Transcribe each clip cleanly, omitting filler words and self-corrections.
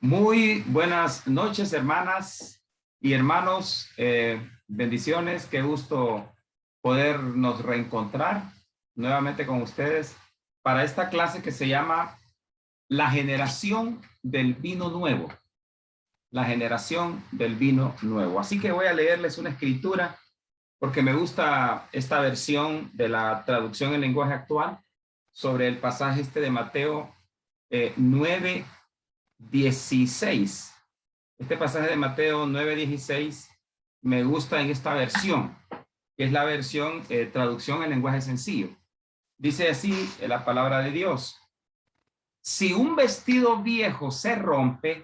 Muy buenas noches, hermanas y hermanos. Bendiciones, qué gusto podernos reencontrar nuevamente con ustedes para esta clase que se llama La generación del vino nuevo. La generación del vino nuevo. Así que voy a leerles una escritura porque me gusta esta versión de la traducción en lenguaje actual sobre el pasaje de Mateo 9:16. Este pasaje de Mateo 9:16 me gusta en esta versión, que es la versión traducción en lenguaje sencillo. Dice así la palabra de Dios: si un vestido viejo se rompe,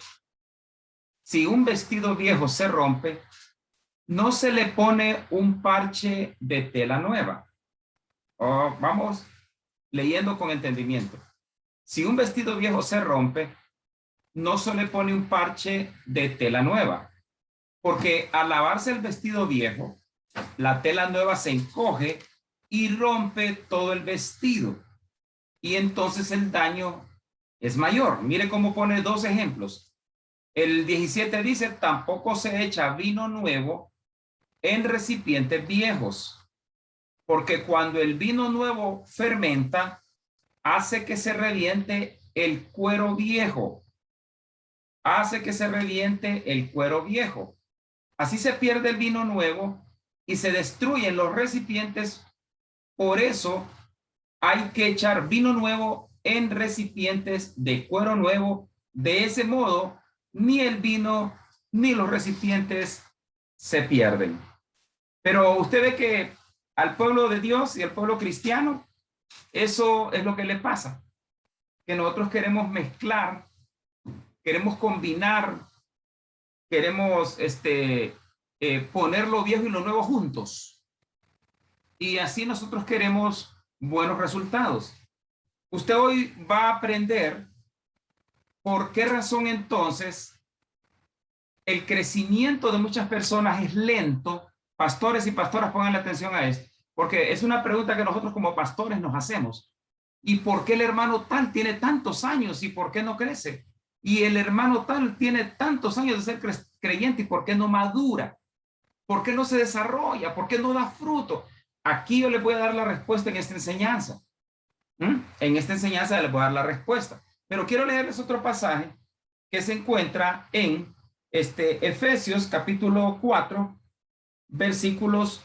no se le pone un parche de tela nueva. Vamos leyendo con entendimiento. Si un vestido viejo se rompe, no se le pone un parche de tela nueva, porque al lavarse el vestido viejo, la tela nueva se encoge y rompe todo el vestido, y entonces el daño es mayor. Mire cómo pone dos ejemplos. El 17 dice: tampoco se echa vino nuevo en recipientes viejos, porque cuando el vino nuevo fermenta, hace que se reviente el cuero viejo. Así se pierde el vino nuevo y se destruyen los recipientes. Por eso hay que echar vino nuevo en recipientes de cuero nuevo. De ese modo, ni el vino ni los recipientes se pierden. Pero usted ve que al pueblo de Dios y al pueblo cristiano, eso es lo que le pasa, que nosotros queremos mezclar, queremos combinar, queremos poner lo viejo y lo nuevo juntos. Y así nosotros queremos buenos resultados. Usted hoy va a aprender por qué razón entonces el crecimiento de muchas personas es lento. Pastores y pastoras, pongan atención a esto, porque es una pregunta que nosotros como pastores nos hacemos. ¿Y por qué el hermano tal tiene tantos años y por qué no crece? Y el hermano tal tiene tantos años de ser creyente y por qué no madura, por qué no se desarrolla, por qué no da fruto. Aquí yo le voy a dar la respuesta en esta enseñanza. En esta enseñanza le voy a dar la respuesta, pero quiero leerles otro pasaje que se encuentra en Efesios capítulo 4 versículos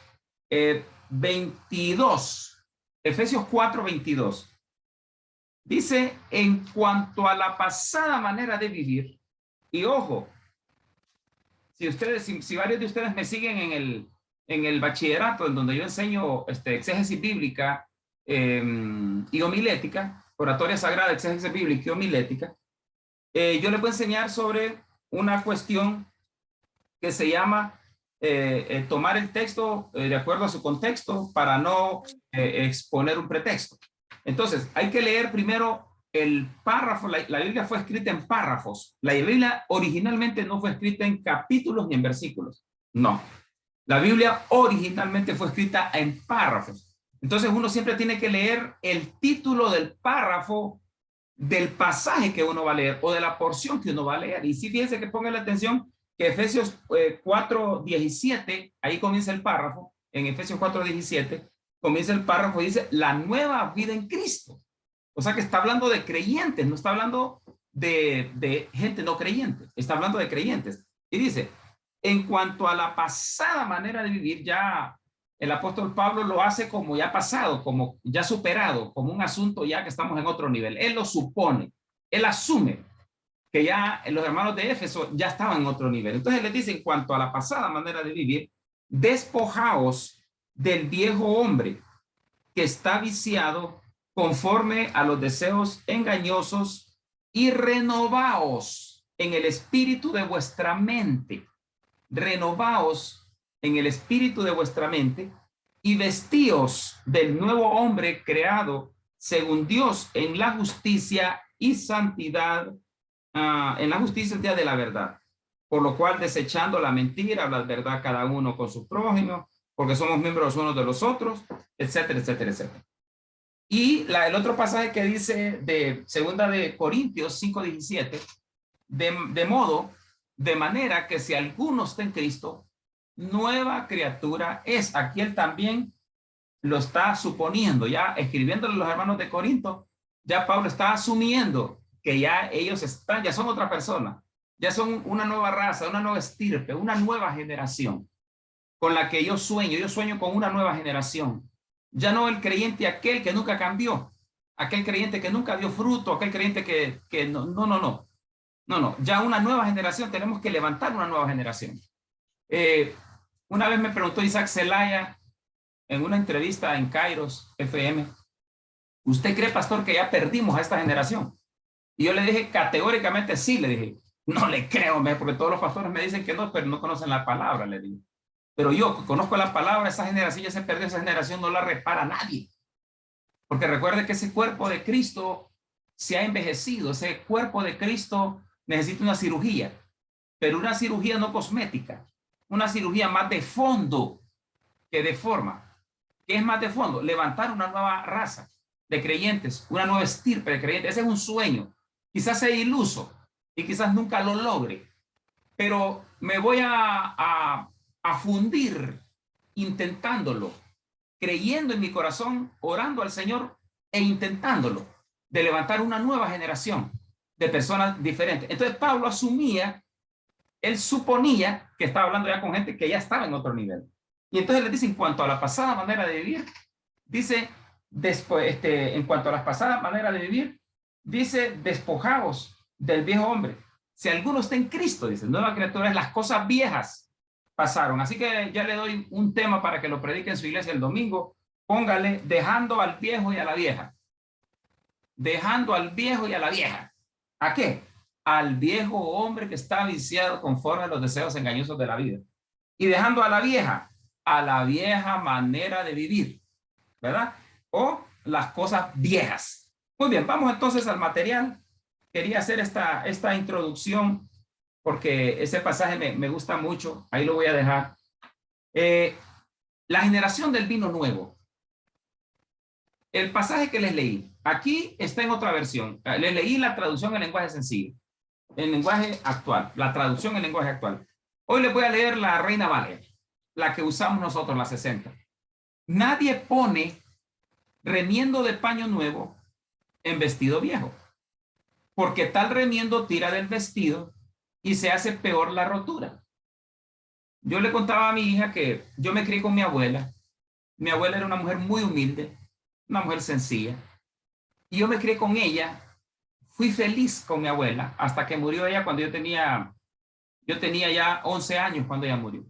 22. Efesios 4:22 dice: en cuanto a la pasada manera de vivir. Y ojo, si varios de ustedes me siguen en el bachillerato, en donde yo enseño exégesis bíblica y homilética, oratoria sagrada, exégesis bíblica y homilética, yo les voy a enseñar sobre una cuestión que se llama tomar el texto de acuerdo a su contexto para no exponer un pretexto. Entonces, hay que leer primero el párrafo. La Biblia fue escrita en párrafos. La Biblia originalmente no fue escrita en capítulos ni en versículos. No. La Biblia originalmente fue escrita en párrafos. Entonces, uno siempre tiene que leer el título del párrafo del pasaje que uno va a leer o de la porción que uno va a leer. Y sí, fíjense que pongan la atención que Efesios 4:17, ahí comienza el párrafo. En Efesios 4:17 comienza el párrafo y dice: la nueva vida en Cristo. O sea que está hablando de creyentes, no está hablando de gente no creyente, está hablando de creyentes. Y dice: en cuanto a la pasada manera de vivir, ya el apóstol Pablo lo hace como ya pasado, como ya superado, como un asunto ya que estamos en otro nivel. Él lo supone, él asume que ya los hermanos de Éfeso ya estaban en otro nivel. Entonces les dice: en cuanto a la pasada manera de vivir, despojaos del viejo hombre que está viciado conforme a los deseos engañosos y renovaos en el espíritu de vuestra mente. Renovaos en el espíritu de vuestra mente y vestíos del nuevo hombre creado según Dios en la justicia y santidad, en la justicia de la verdad. Por lo cual, desechando la mentira, la verdad cada uno con su prójimo, porque somos miembros unos de los otros, etcétera, etcétera, etcétera. Y el otro pasaje que dice de segunda de Corintios 5:17 de manera que si alguno está en Cristo, nueva criatura es. Aquí él también lo está suponiendo, ya escribiéndole a los hermanos de Corinto, ya Pablo está asumiendo que ya ellos están, ya son otra persona, ya son una nueva raza, una nueva estirpe, una nueva generación con la que yo sueño con una nueva generación. Ya no el creyente aquel que nunca cambió, aquel creyente que nunca dio fruto, aquel creyente que no, ya una nueva generación, tenemos que levantar una nueva generación. Una vez me preguntó Isaac Zelaya en una entrevista en Kairos FM, ¿usted cree, pastor, que ya perdimos a esta generación? Y yo le dije categóricamente sí, le dije, no le creo, porque todos los pastores me dicen que no, pero no conocen la palabra, le digo. Pero yo conozco la palabra, esa generación ya se perdió, esa generación no la repara nadie. Porque recuerde que ese cuerpo de Cristo se ha envejecido, ese cuerpo de Cristo necesita una cirugía, pero una cirugía no cosmética, una cirugía más de fondo que de forma. ¿Qué es más de fondo? Levantar una nueva raza de creyentes, una nueva estirpe de creyentes. Ese es un sueño. Quizás sea iluso y quizás nunca lo logre, pero me voy a fundir intentándolo, creyendo en mi corazón, orando al Señor e intentándolo, de levantar una nueva generación de personas diferentes. Entonces Pablo asumía, él suponía que estaba hablando ya con gente que ya estaba en otro nivel. Y entonces le dice, en cuanto a la pasada manera de vivir, dice, después, en cuanto a las pasadas maneras de vivir, dice, despojaos del viejo hombre. Si alguno está en Cristo, dice, nueva criatura, las cosas viejas pasaron. Así que ya le doy un tema para que lo predique en su iglesia el domingo. Póngale, dejando al viejo y a la vieja. Dejando al viejo y a la vieja. ¿A qué? Al viejo hombre que está viciado conforme a los deseos engañosos de la vida. Y dejando a la vieja manera de vivir, ¿verdad? O las cosas viejas. Muy bien, vamos entonces al material. Quería hacer esta introducción porque ese pasaje me gusta mucho. Ahí lo voy a dejar. La generación del vino nuevo. El pasaje que les leí, aquí está en otra versión. Les leí la traducción en lenguaje sencillo, en lenguaje actual, la traducción en lenguaje actual. Hoy les voy a leer la Reina Valera, la que usamos nosotros, la 60. Nadie pone remiendo de paño nuevo en vestido viejo, porque tal remiendo tira del vestido y se hace peor la rotura. Yo le contaba a mi hija que yo me crié con mi abuela. Mi abuela era una mujer muy humilde, una mujer sencilla, y yo me crié con ella. Fui feliz con mi abuela hasta que murió ella cuando yo tenía ya 11 años cuando ella murió.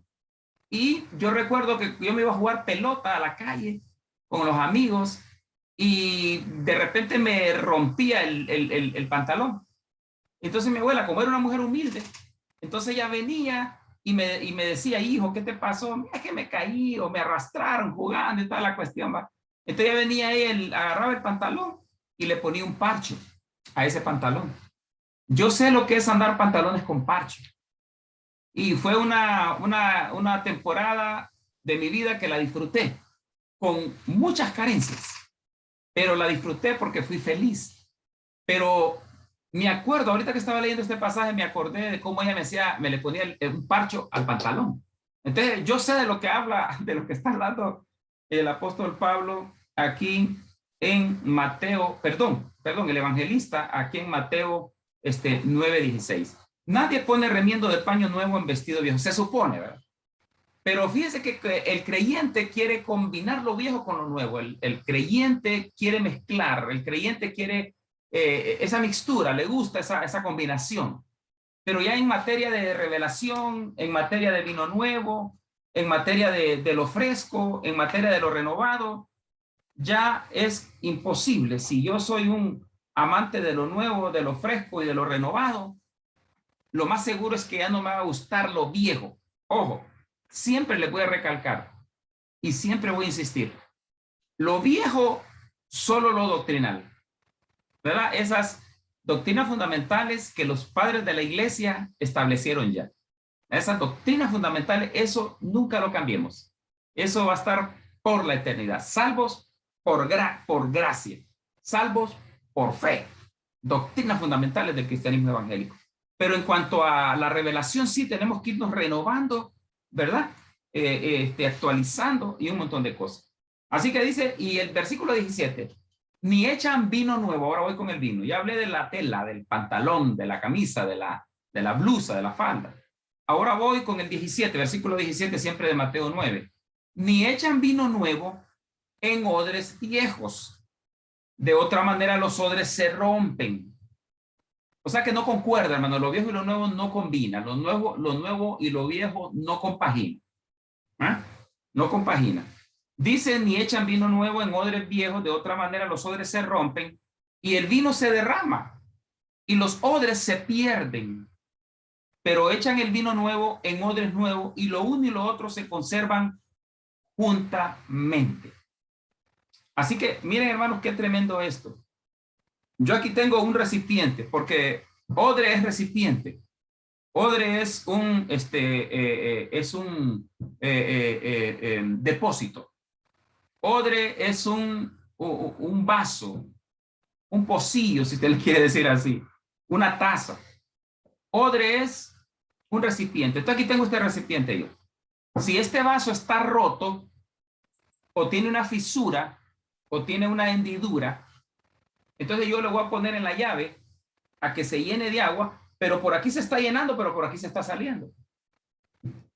Y yo recuerdo que yo me iba a jugar pelota a la calle con los amigos y de repente me rompía el pantalón. Entonces mi abuela, como era una mujer humilde, entonces ella venía y me decía, hijo, ¿qué te pasó? Mira que me caí o me arrastraron jugando y toda la cuestión, ¿va? Entonces ella venía y agarraba el pantalón y le ponía un parche a ese pantalón. Yo sé lo que es andar pantalones con parche. Y fue una temporada de mi vida que la disfruté con muchas carencias, pero la disfruté porque fui feliz. Pero me acuerdo, ahorita que estaba leyendo este pasaje, me acordé de cómo ella me le ponía un parcho al pantalón. Entonces, yo sé de lo que habla, de lo que está hablando el apóstol Pablo aquí en Mateo, perdón, el evangelista aquí en Mateo 9:16. Nadie pone remiendo de paño nuevo en vestido viejo, se supone, ¿verdad? Pero fíjese que el creyente quiere combinar lo viejo con lo nuevo, el creyente quiere mezclar, el creyente quiere esa mixtura, le gusta esa combinación. Pero ya en materia de revelación, en materia de vino nuevo, en materia de lo fresco, en materia de lo renovado, ya es imposible. Si yo soy un amante de lo nuevo, de lo fresco y de lo renovado, lo más seguro es que ya no me va a gustar lo viejo. Ojo, siempre le voy a recalcar y siempre voy a insistir. Lo viejo, solo lo doctrinal, ¿verdad? Esas doctrinas fundamentales que los padres de la iglesia establecieron ya. Esas doctrinas fundamentales, eso nunca lo cambiemos. Eso va a estar por la eternidad. Salvos por gracia. Salvos por fe. Doctrinas fundamentales del cristianismo evangélico. Pero en cuanto a la revelación, sí tenemos que irnos renovando, ¿verdad? Actualizando y un montón de cosas. Así que dice, y el versículo 17, ni echan vino nuevo. Ahora voy con el vino. Ya hablé de la tela, del pantalón, de la camisa, de la blusa, de la falda. Ahora voy con el 17, versículo 17, siempre de Mateo 9. Ni echan vino nuevo en odres viejos. De otra manera los odres se rompen. O sea que no concuerda, hermano. Lo viejo y lo nuevo no combina. Lo nuevo y lo viejo no compagina. ¿Ah? No compagina. Dicen, ni echan vino nuevo en odres viejos. De otra manera los odres se rompen y el vino se derrama y los odres se pierden. Pero echan el vino nuevo en odres nuevos y lo uno y lo otro se conservan juntamente. Así que miren, hermanos, qué tremendo esto. Yo aquí tengo un recipiente, porque odre es recipiente. Odre es un depósito. Odre es un vaso, un pocillo, si usted le quiere decir así, una taza. Odre es un recipiente. Entonces aquí tengo este recipiente yo. Si este vaso está roto, o tiene una fisura, o tiene una hendidura, entonces yo le voy a poner en la llave a que se llene de agua, pero por aquí se está llenando, pero por aquí se está saliendo.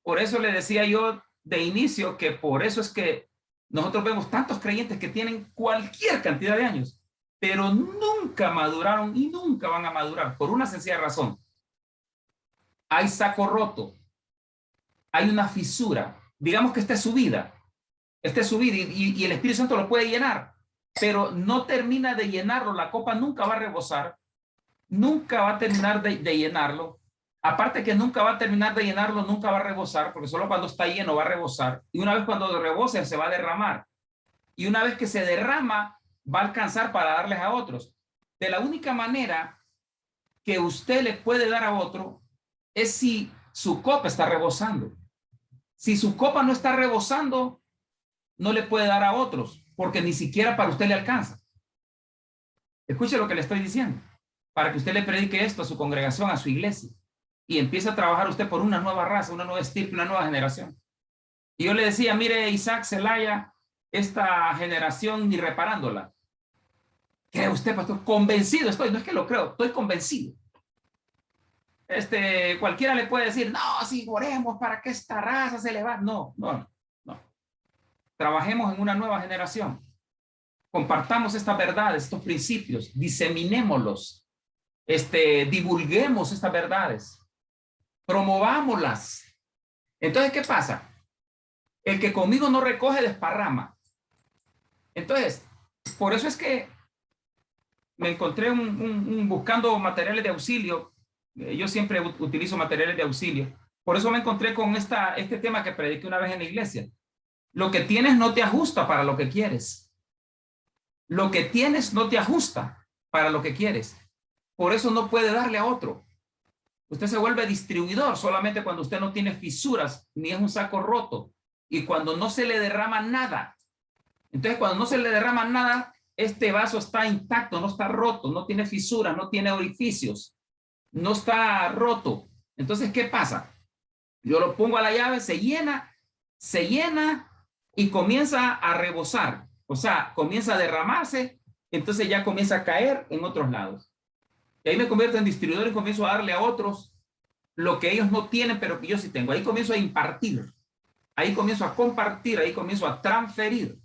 Por eso le decía yo de inicio que por eso es que nosotros vemos tantos creyentes que tienen cualquier cantidad de años, pero nunca maduraron y nunca van a madurar, por una sencilla razón. Hay saco roto, hay una fisura, digamos que esta es su vida, y el Espíritu Santo lo puede llenar, pero no termina de llenarlo, la copa nunca va a rebosar, nunca va a terminar de llenarlo. Aparte que nunca va a terminar de llenarlo, nunca va a rebosar, porque solo cuando está lleno va a rebosar. Y una vez cuando rebose se va a derramar. Y una vez que se derrama, va a alcanzar para darles a otros. De la única manera que usted le puede dar a otro es si su copa está rebosando. Si su copa no está rebosando, no le puede dar a otros, porque ni siquiera para usted le alcanza. Escuche lo que le estoy diciendo, para que usted le predique esto a su congregación, a su iglesia, y empiece a trabajar usted por una nueva raza, una nueva estirpe, una nueva generación. Y yo le decía, mire, Isaac, Celaya, esta generación ni reparándola. ¿Cree usted, pastor? Convencido estoy, no es que lo creo, estoy convencido. Cualquiera le puede decir, no, si oremos para que esta raza se levante. No. Trabajemos en una nueva generación. Compartamos estas verdades, estos principios, diseminémoslos, divulguemos estas verdades, promovámoslas. Entonces, ¿qué pasa? El que conmigo no recoge, desparrama. Entonces, por eso es que me encontré buscando materiales de auxilio. Yo siempre utilizo materiales de auxilio. Por eso me encontré con este tema que prediqué una vez en la iglesia. Lo que tienes no te ajusta para lo que quieres. Lo que tienes no te ajusta para lo que quieres. Por eso no puede darle a otro. Usted se vuelve distribuidor solamente cuando usted no tiene fisuras, ni es un saco roto, y cuando no se le derrama nada. Entonces, cuando no se le derrama nada, este vaso está intacto, no está roto, no tiene fisuras, no tiene orificios, no está roto. Entonces, ¿qué pasa? Yo lo pongo a la llave, se llena y comienza a rebosar. O sea, comienza a derramarse, entonces ya comienza a caer en otros lados. Y ahí me convierto en distribuidor y comienzo a darle a otros lo que ellos no tienen, pero que yo sí tengo. Ahí comienzo a impartir, ahí comienzo a compartir, ahí comienzo a transferir.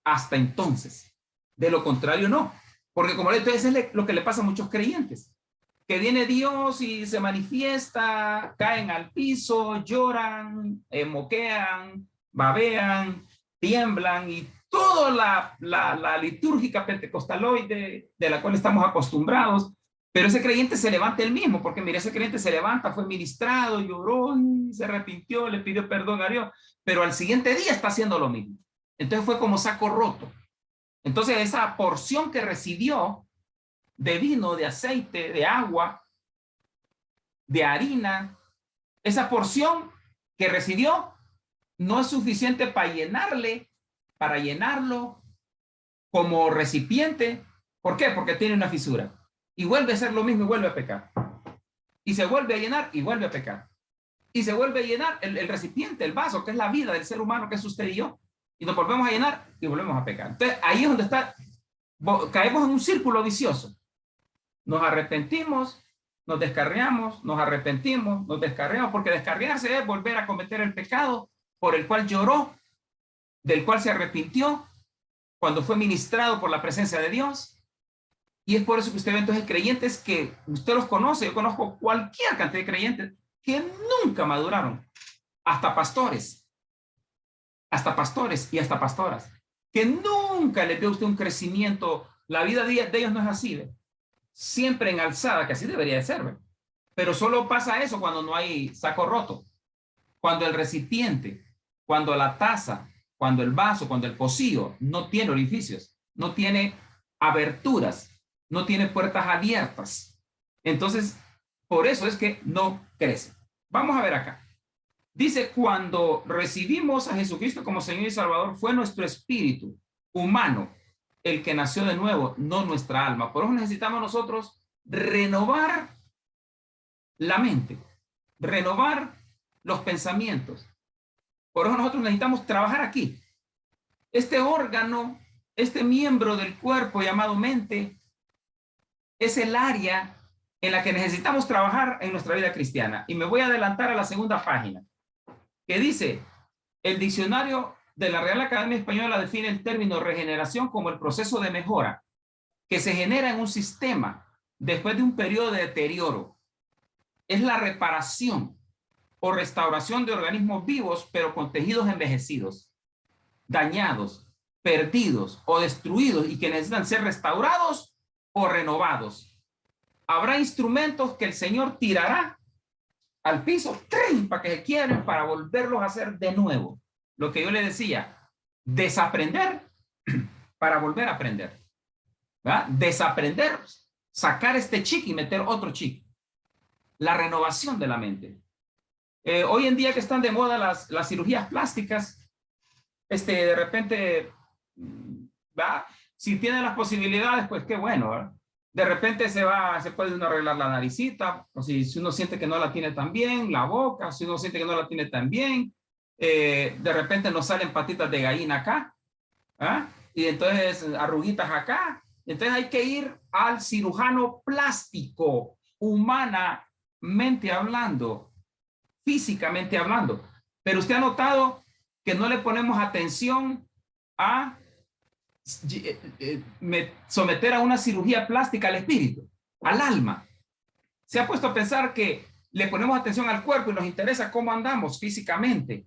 Hasta entonces. De lo contrario, no. Porque como le digo, es lo que le pasa a muchos creyentes. Que viene Dios y se manifiesta, caen al piso, lloran, moquean, babean, tiemblan y toda la litúrgica pentecostaloide de la cual estamos acostumbrados. Pero ese creyente se levanta él mismo, porque mire, ese creyente se levanta, fue ministrado, lloró, se arrepintió, le pidió perdón a Dios, pero al siguiente día está haciendo lo mismo. Entonces fue como saco roto. Entonces esa porción que recibió de vino, de aceite, de agua, de harina, esa porción que recibió no es suficiente para llenarlo como recipiente. ¿Por qué? Porque tiene una fisura. Y vuelve a ser lo mismo y vuelve a pecar. y se vuelve a llenar y vuelve a pecar. Y se vuelve a llenar el recipiente, el vaso, que es la vida del ser humano, que es usted y yo. Y nos volvemos a llenar y volvemos a pecar. Entonces, ahí es donde está, caemos en un círculo vicioso. Nos arrepentimos, nos descarriamos, nos arrepentimos, nos descarriamos, porque descarriarse es volver a cometer el pecado por el cual lloró, del cual se arrepintió, cuando fue ministrado por la presencia de Dios. Y es por eso que usted ve entonces creyentes que usted los conoce. Yo conozco cualquier cantidad de creyentes que nunca maduraron, hasta pastores y hasta pastoras, que nunca les vio usted un crecimiento. La vida de ellos no es así, ¿ve? Siempre en alzada, que así debería de ser, ¿ve? Pero solo pasa eso cuando no hay saco roto, cuando el recipiente, cuando la taza, cuando el vaso, cuando el pocillo no tiene orificios, no tiene aberturas, no tiene puertas abiertas. Entonces, por eso es que no crece. Vamos a ver acá. Dice, cuando recibimos a Jesucristo como Señor y Salvador, fue nuestro espíritu humano el que nació de nuevo, no nuestra alma. Por eso necesitamos nosotros renovar la mente, renovar los pensamientos. Por eso nosotros necesitamos trabajar aquí. Este órgano, este miembro del cuerpo llamado mente, es el área en la que necesitamos trabajar en nuestra vida cristiana. Y me voy a adelantar a la segunda página, que dice, el diccionario de la Real Academia Española define el término regeneración como el proceso de mejora que se genera en un sistema después de un periodo de deterioro. Es la reparación o restauración de organismos vivos, pero con tejidos envejecidos, dañados, perdidos o destruidos y que necesitan ser restaurados o renovados. Habrá instrumentos que el Señor tirará al piso para que se quiebren, para volverlos a hacer de nuevo. Lo que yo le decía, desaprender para volver a aprender. ¿Verdad? Desaprender, sacar este chip y meter otro chip. La renovación de la mente. Hoy en día que están de moda las cirugías plásticas, de repente, ¿va? Si tiene las posibilidades, pues qué bueno, ¿verdad? De repente se puede uno arreglar la naricita, o si uno siente que no la tiene tan bien, la boca, si uno siente que no la tiene tan bien, de repente nos salen patitas de gallina acá, ¿ah? Y entonces arruguitas acá. Entonces hay que ir al cirujano plástico, humanamente hablando, físicamente hablando. Pero usted ha notado que no le ponemos atención a someter a una cirugía plástica al espíritu, al alma. Se ha puesto a pensar que le ponemos atención al cuerpo y nos interesa cómo andamos físicamente,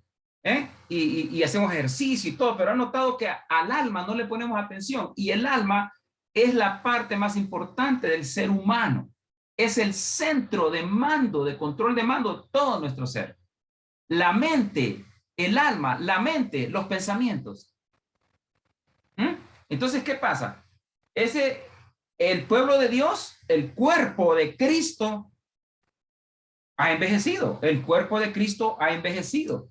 y hacemos ejercicio y todo, pero ha notado que al alma no le ponemos atención, y el alma es la parte más importante del ser humano. Es el centro de mando, de control de mando de todo nuestro ser. La mente, el alma, la mente, los pensamientos. Entonces, ¿qué pasa? El pueblo de Dios, el cuerpo de Cristo ha envejecido. El cuerpo de Cristo ha envejecido.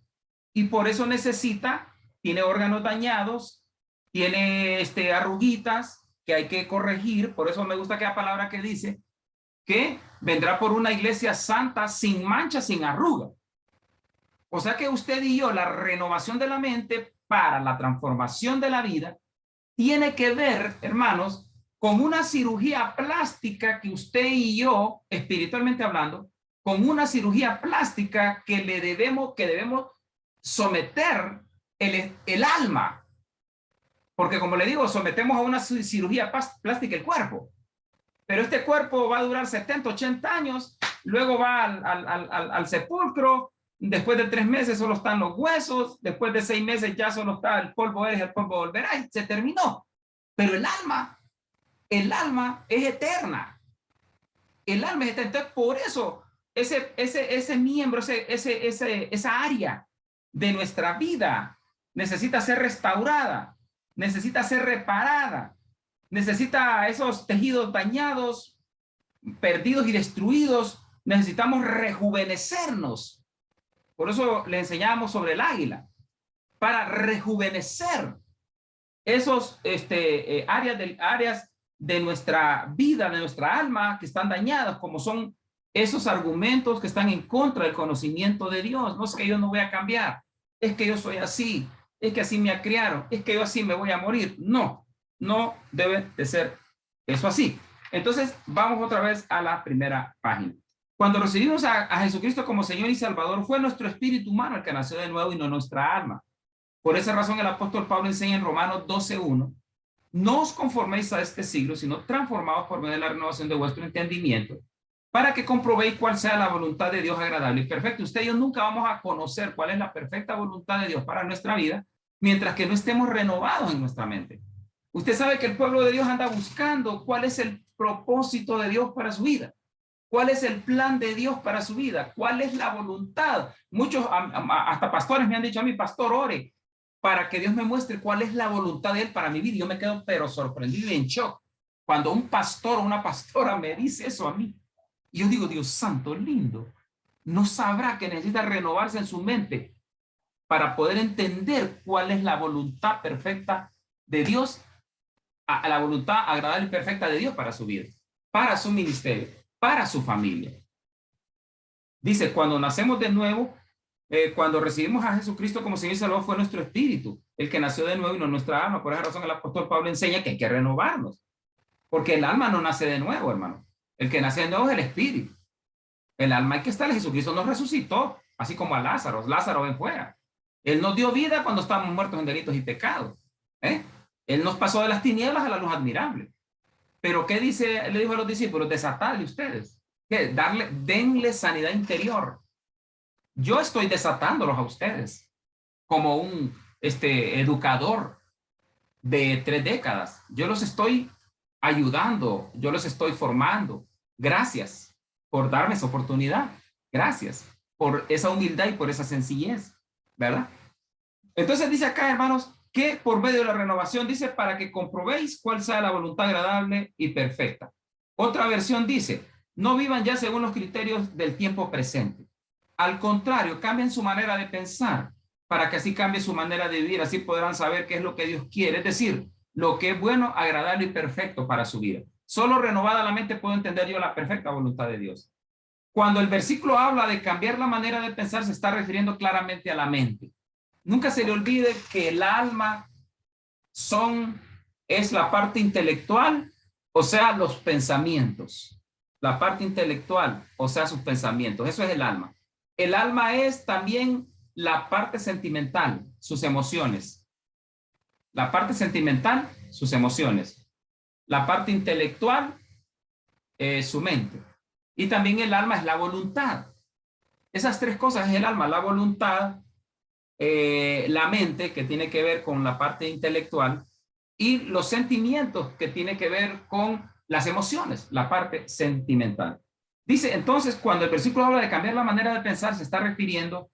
Y por eso tiene órganos dañados, tiene arruguitas que hay que corregir. Por eso me gusta aquella palabra que dice que vendrá por una iglesia santa, sin mancha, sin arruga. O sea que usted y yo, la renovación de la mente para la transformación de la vida, tiene que ver, hermanos, con una cirugía plástica que usted y yo, espiritualmente hablando, con una cirugía plástica que debemos someter el alma. Porque como le digo, sometemos a una cirugía plástica el cuerpo. Pero este cuerpo va a durar 70, 80 años, luego va al sepulcro, después de 3 meses solo están los huesos, después de 6 meses ya solo está el polvo eres, el polvo volverá, y se terminó. Pero el alma es eterna. El alma es eterna. Entonces, por eso, ese miembro, esa área de nuestra vida necesita ser restaurada, necesita ser reparada, necesita esos tejidos dañados, perdidos y destruidos, necesitamos rejuvenecernos. Por eso le enseñamos sobre el águila, para rejuvenecer esos áreas de nuestra vida, de nuestra alma que están dañadas, como son esos argumentos que están en contra del conocimiento de Dios. No es que yo no voy a cambiar, es que yo soy así, es que así me criaron, es que yo así me voy a morir. No, no debe de ser eso así. Entonces, vamos otra vez a la primera página. Cuando recibimos a Jesucristo como Señor y Salvador, fue nuestro espíritu humano el que nació de nuevo y no nuestra alma. Por esa razón el apóstol Pablo enseña en Romanos 12:1, no os conforméis a este siglo, sino transformaos por medio de la renovación de vuestro entendimiento, para que comprobéis cuál sea la voluntad de Dios agradable y perfecta. Usted y yo nunca vamos a conocer cuál es la perfecta voluntad de Dios para nuestra vida, mientras que no estemos renovados en nuestra mente. Usted sabe que el pueblo de Dios anda buscando cuál es el propósito de Dios para su vida. ¿Cuál es el plan de Dios para su vida? ¿Cuál es la voluntad? Muchos, hasta pastores me han dicho a mí, pastor, ore para que Dios me muestre cuál es la voluntad de Él para mi vida. Yo me quedo pero sorprendido y en shock cuando un pastor o una pastora me dice eso a mí. Y yo digo, Dios santo, lindo. No sabrá que necesita renovarse en su mente para poder entender cuál es la voluntad perfecta de Dios, a la voluntad agradable y perfecta de Dios para su vida, para su ministerio, para su familia. Dice, cuando nacemos de nuevo, cuando recibimos a Jesucristo como Señor y Salvador, fue nuestro espíritu el que nació de nuevo y no nuestra alma. Por esa razón el apóstol Pablo enseña que hay que renovarnos, porque el alma no nace de nuevo, hermano. El que nace de nuevo es el espíritu. El alma hay que estar. Jesucristo nos resucitó, así como a Lázaro. Lázaro, ven fuera. Él nos dio vida cuando estábamos muertos en delitos y pecados. Él nos pasó de las tinieblas a la luz admirable. Pero ¿qué dice? Le dijo a los discípulos, desatadle ustedes. ¿Qué? Denle sanidad interior. Yo estoy desatándolos a ustedes como un educador de 3 décadas. Yo los estoy ayudando, yo los estoy formando. Gracias por darme esa oportunidad. Gracias por esa humildad y por esa sencillez, ¿verdad? Entonces dice acá, hermanos, que por medio de la renovación, dice, para que comprobéis cuál sea la voluntad agradable y perfecta. Otra versión dice, no vivan ya según los criterios del tiempo presente. Al contrario, cambien su manera de pensar para que así cambie su manera de vivir. Así podrán saber qué es lo que Dios quiere, es decir, lo que es bueno, agradable y perfecto para su vida. Solo renovada la mente puedo entender yo la perfecta voluntad de Dios. Cuando el versículo habla de cambiar la manera de pensar, se está refiriendo claramente a la mente. Nunca se le olvide que el alma es la parte intelectual, o sea, los pensamientos. La parte intelectual, o sea, sus pensamientos. Eso es el alma. El alma es también la parte sentimental, sus emociones. La parte sentimental, sus emociones. La parte intelectual, su mente. Y también el alma es la voluntad. Esas 3 cosas es el alma, la voluntad, la mente, que tiene que ver con la parte intelectual, y los sentimientos, que tiene que ver con las emociones, la parte sentimental. Dice, entonces, cuando el versículo habla de cambiar la manera de pensar, se está refiriendo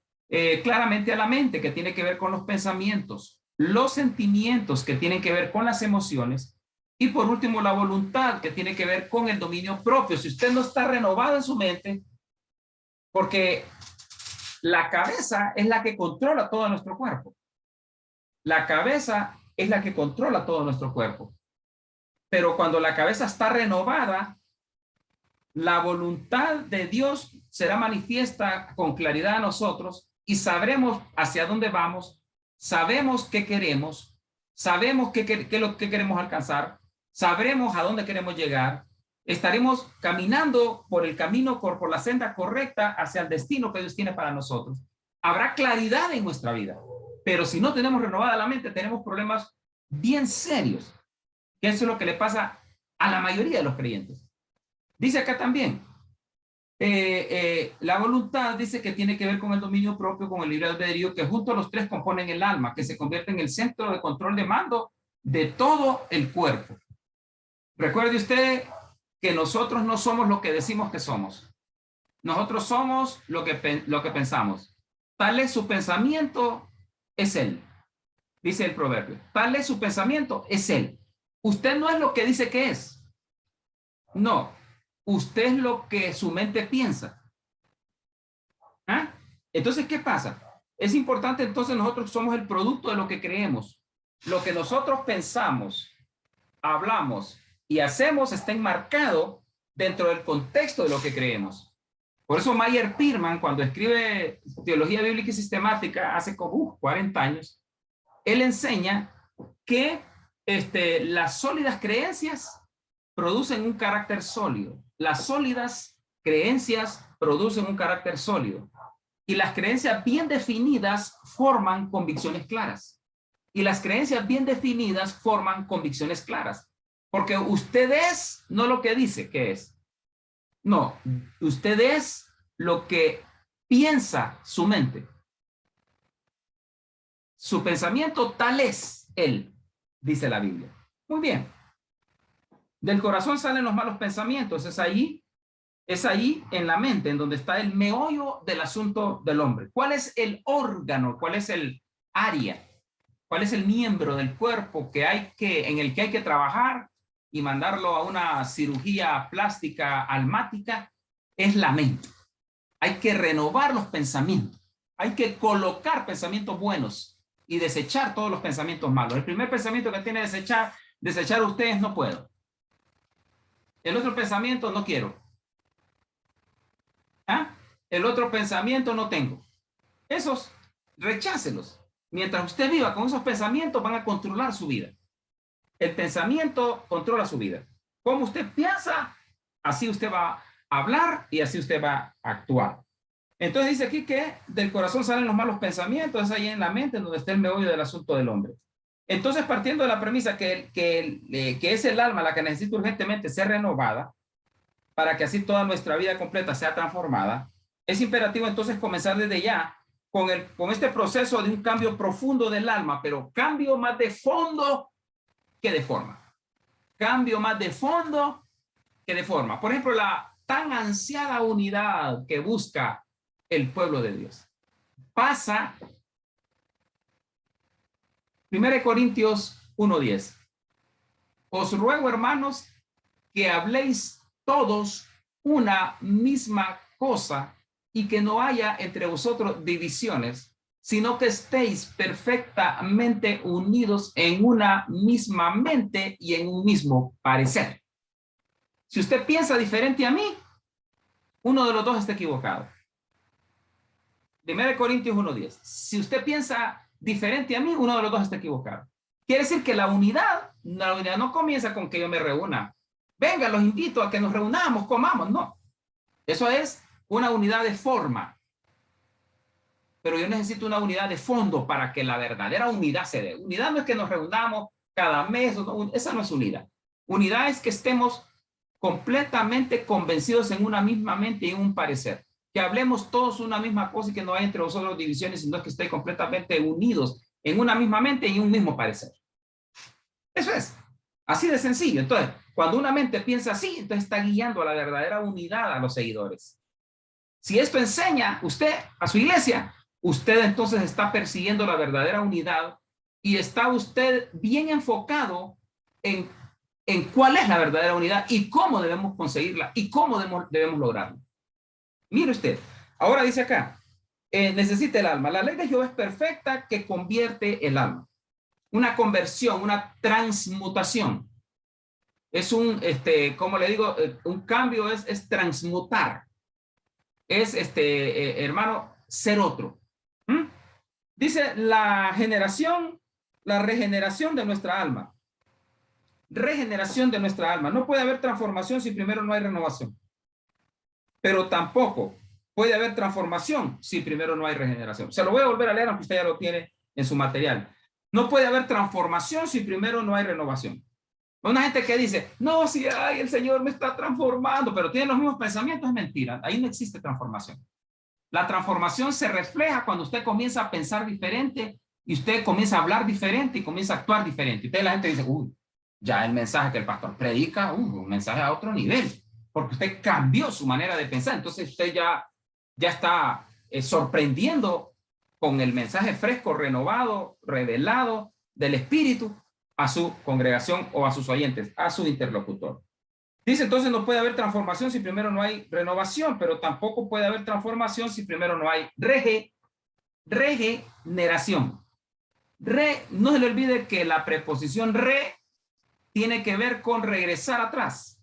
claramente a la mente, que tiene que ver con los pensamientos, los sentimientos, que tienen que ver con las emociones, y por último, la voluntad, que tiene que ver con el dominio propio. Si usted no está renovado en su mente, porque la cabeza es la que controla todo nuestro cuerpo. La cabeza es la que controla todo nuestro cuerpo. Pero cuando la cabeza está renovada, la voluntad de Dios será manifiesta con claridad a nosotros y sabremos hacia dónde vamos, sabemos qué queremos, sabemos qué queremos alcanzar, sabremos a dónde queremos llegar, estaremos caminando por el camino, por la senda correcta hacia el destino que Dios tiene para nosotros. Habrá claridad en nuestra vida, pero si no tenemos renovada la mente, tenemos problemas bien serios, que eso es lo que le pasa a la mayoría de los creyentes. Dice acá también, la voluntad dice que tiene que ver con el dominio propio, con el libre albedrío, que juntos los 3 componen el alma, que se convierte en el centro de control de mando de todo el cuerpo. Recuerde usted que nosotros no somos lo que decimos que somos. Nosotros somos lo que pensamos. Tal es su pensamiento, es él. Dice el proverbio. Tal es su pensamiento, es él. Usted no es lo que dice que es. No. Usted es lo que su mente piensa. ¿Ah? Entonces, ¿qué pasa? Es importante, entonces, nosotros somos el producto de lo que creemos. Lo que nosotros pensamos, hablamos y hacemos está enmarcado dentro del contexto de lo que creemos. Por eso Meyer Pearman, cuando escribe Teología Bíblica y Sistemática hace como 40 años, él enseña que las sólidas creencias producen un carácter sólido. Las sólidas creencias producen un carácter sólido. Y las creencias bien definidas forman convicciones claras. Y las creencias bien definidas forman convicciones claras. Porque usted es no lo que dice que es. No, usted es lo que piensa su mente. Su pensamiento tal es él, dice la Biblia. Muy bien. Del corazón salen los malos pensamientos. Es ahí en la mente, en donde está el meollo del asunto del hombre. ¿Cuál es el órgano? ¿Cuál es el área? ¿Cuál es el miembro del cuerpo en el que hay que trabajar y mandarlo a una cirugía plástica almática? Es la mente. Hay que renovar los pensamientos. Hay que colocar pensamientos buenos y desechar todos los pensamientos malos. El primer pensamiento que tiene que desechar ustedes: no puedo. El otro pensamiento: no quiero. ¿Ah? El otro pensamiento: no tengo. Esos, rechácelos. Mientras usted viva con esos pensamientos, van a controlar su vida. El pensamiento controla su vida. Como usted piensa, así usted va a hablar y así usted va a actuar. Entonces dice aquí que del corazón salen los malos pensamientos, es ahí en la mente donde está el meollo del asunto del hombre. Entonces, partiendo de la premisa que es el alma la que necesita urgentemente ser renovada, para que así toda nuestra vida completa sea transformada, es imperativo entonces comenzar desde ya con este proceso de un cambio profundo del alma, pero cambio más de fondo que de forma. Cambio más de fondo que de forma. Por ejemplo, la tan ansiada unidad que busca el pueblo de Dios pasa. 1 Corintios 1:10. Os ruego, hermanos, que habléis todos una misma cosa y que no haya entre vosotros divisiones, sino que estéis perfectamente unidos en una misma mente y en un mismo parecer. Si usted piensa diferente a mí, uno de los dos está equivocado. 1 Corintios 1:10. Si usted piensa diferente a mí, uno de los dos está equivocado. Quiere decir que la unidad no comienza con que yo me reúna. Venga, los invito a que nos reunamos, comamos. No. Eso es una unidad de forma. Pero yo necesito una unidad de fondo para que la verdadera unidad se dé. Unidad no es que nos reunamos cada mes. Esa no es unidad. Unidad es que estemos completamente convencidos en una misma mente y en un parecer. Que hablemos todos una misma cosa y que no hay entre vosotros divisiones, sino que estén completamente unidos en una misma mente y en un mismo parecer. Eso es. Así de sencillo. Entonces, cuando una mente piensa así, entonces está guiando a la verdadera unidad a los seguidores. Si esto enseña usted a su iglesia, usted entonces está persiguiendo la verdadera unidad y está usted bien enfocado en cuál es la verdadera unidad y cómo debemos conseguirla y cómo debemos lograrla. Mire usted, ahora dice acá, necesita el alma. La ley de Jehová es perfecta que convierte el alma. Una conversión, una transmutación. Es como le digo, un cambio es transmutar. Es, hermano, ser otro. Dice la regeneración de nuestra alma. Regeneración de nuestra alma. No puede haber transformación si primero no hay renovación. Pero tampoco puede haber transformación si primero no hay regeneración. Se lo voy a volver a leer, aunque usted ya lo tiene en su material. No puede haber transformación si primero no hay renovación. Una gente que dice, no, si el Señor me está transformando, pero tiene los mismos pensamientos, es mentira. Ahí no existe transformación. La transformación se refleja cuando usted comienza a pensar diferente y usted comienza a hablar diferente y comienza a actuar diferente. Y entonces la gente dice, ya el mensaje que el pastor predica, un mensaje a otro nivel, porque usted cambió su manera de pensar. Entonces usted ya está sorprendiendo con el mensaje fresco, renovado, revelado del Espíritu a su congregación o a sus oyentes, a su interlocutor. Dice entonces no puede haber transformación si primero no hay renovación, pero tampoco puede haber transformación si primero no hay regeneración. No se le olvide que la preposición tiene que ver con regresar atrás.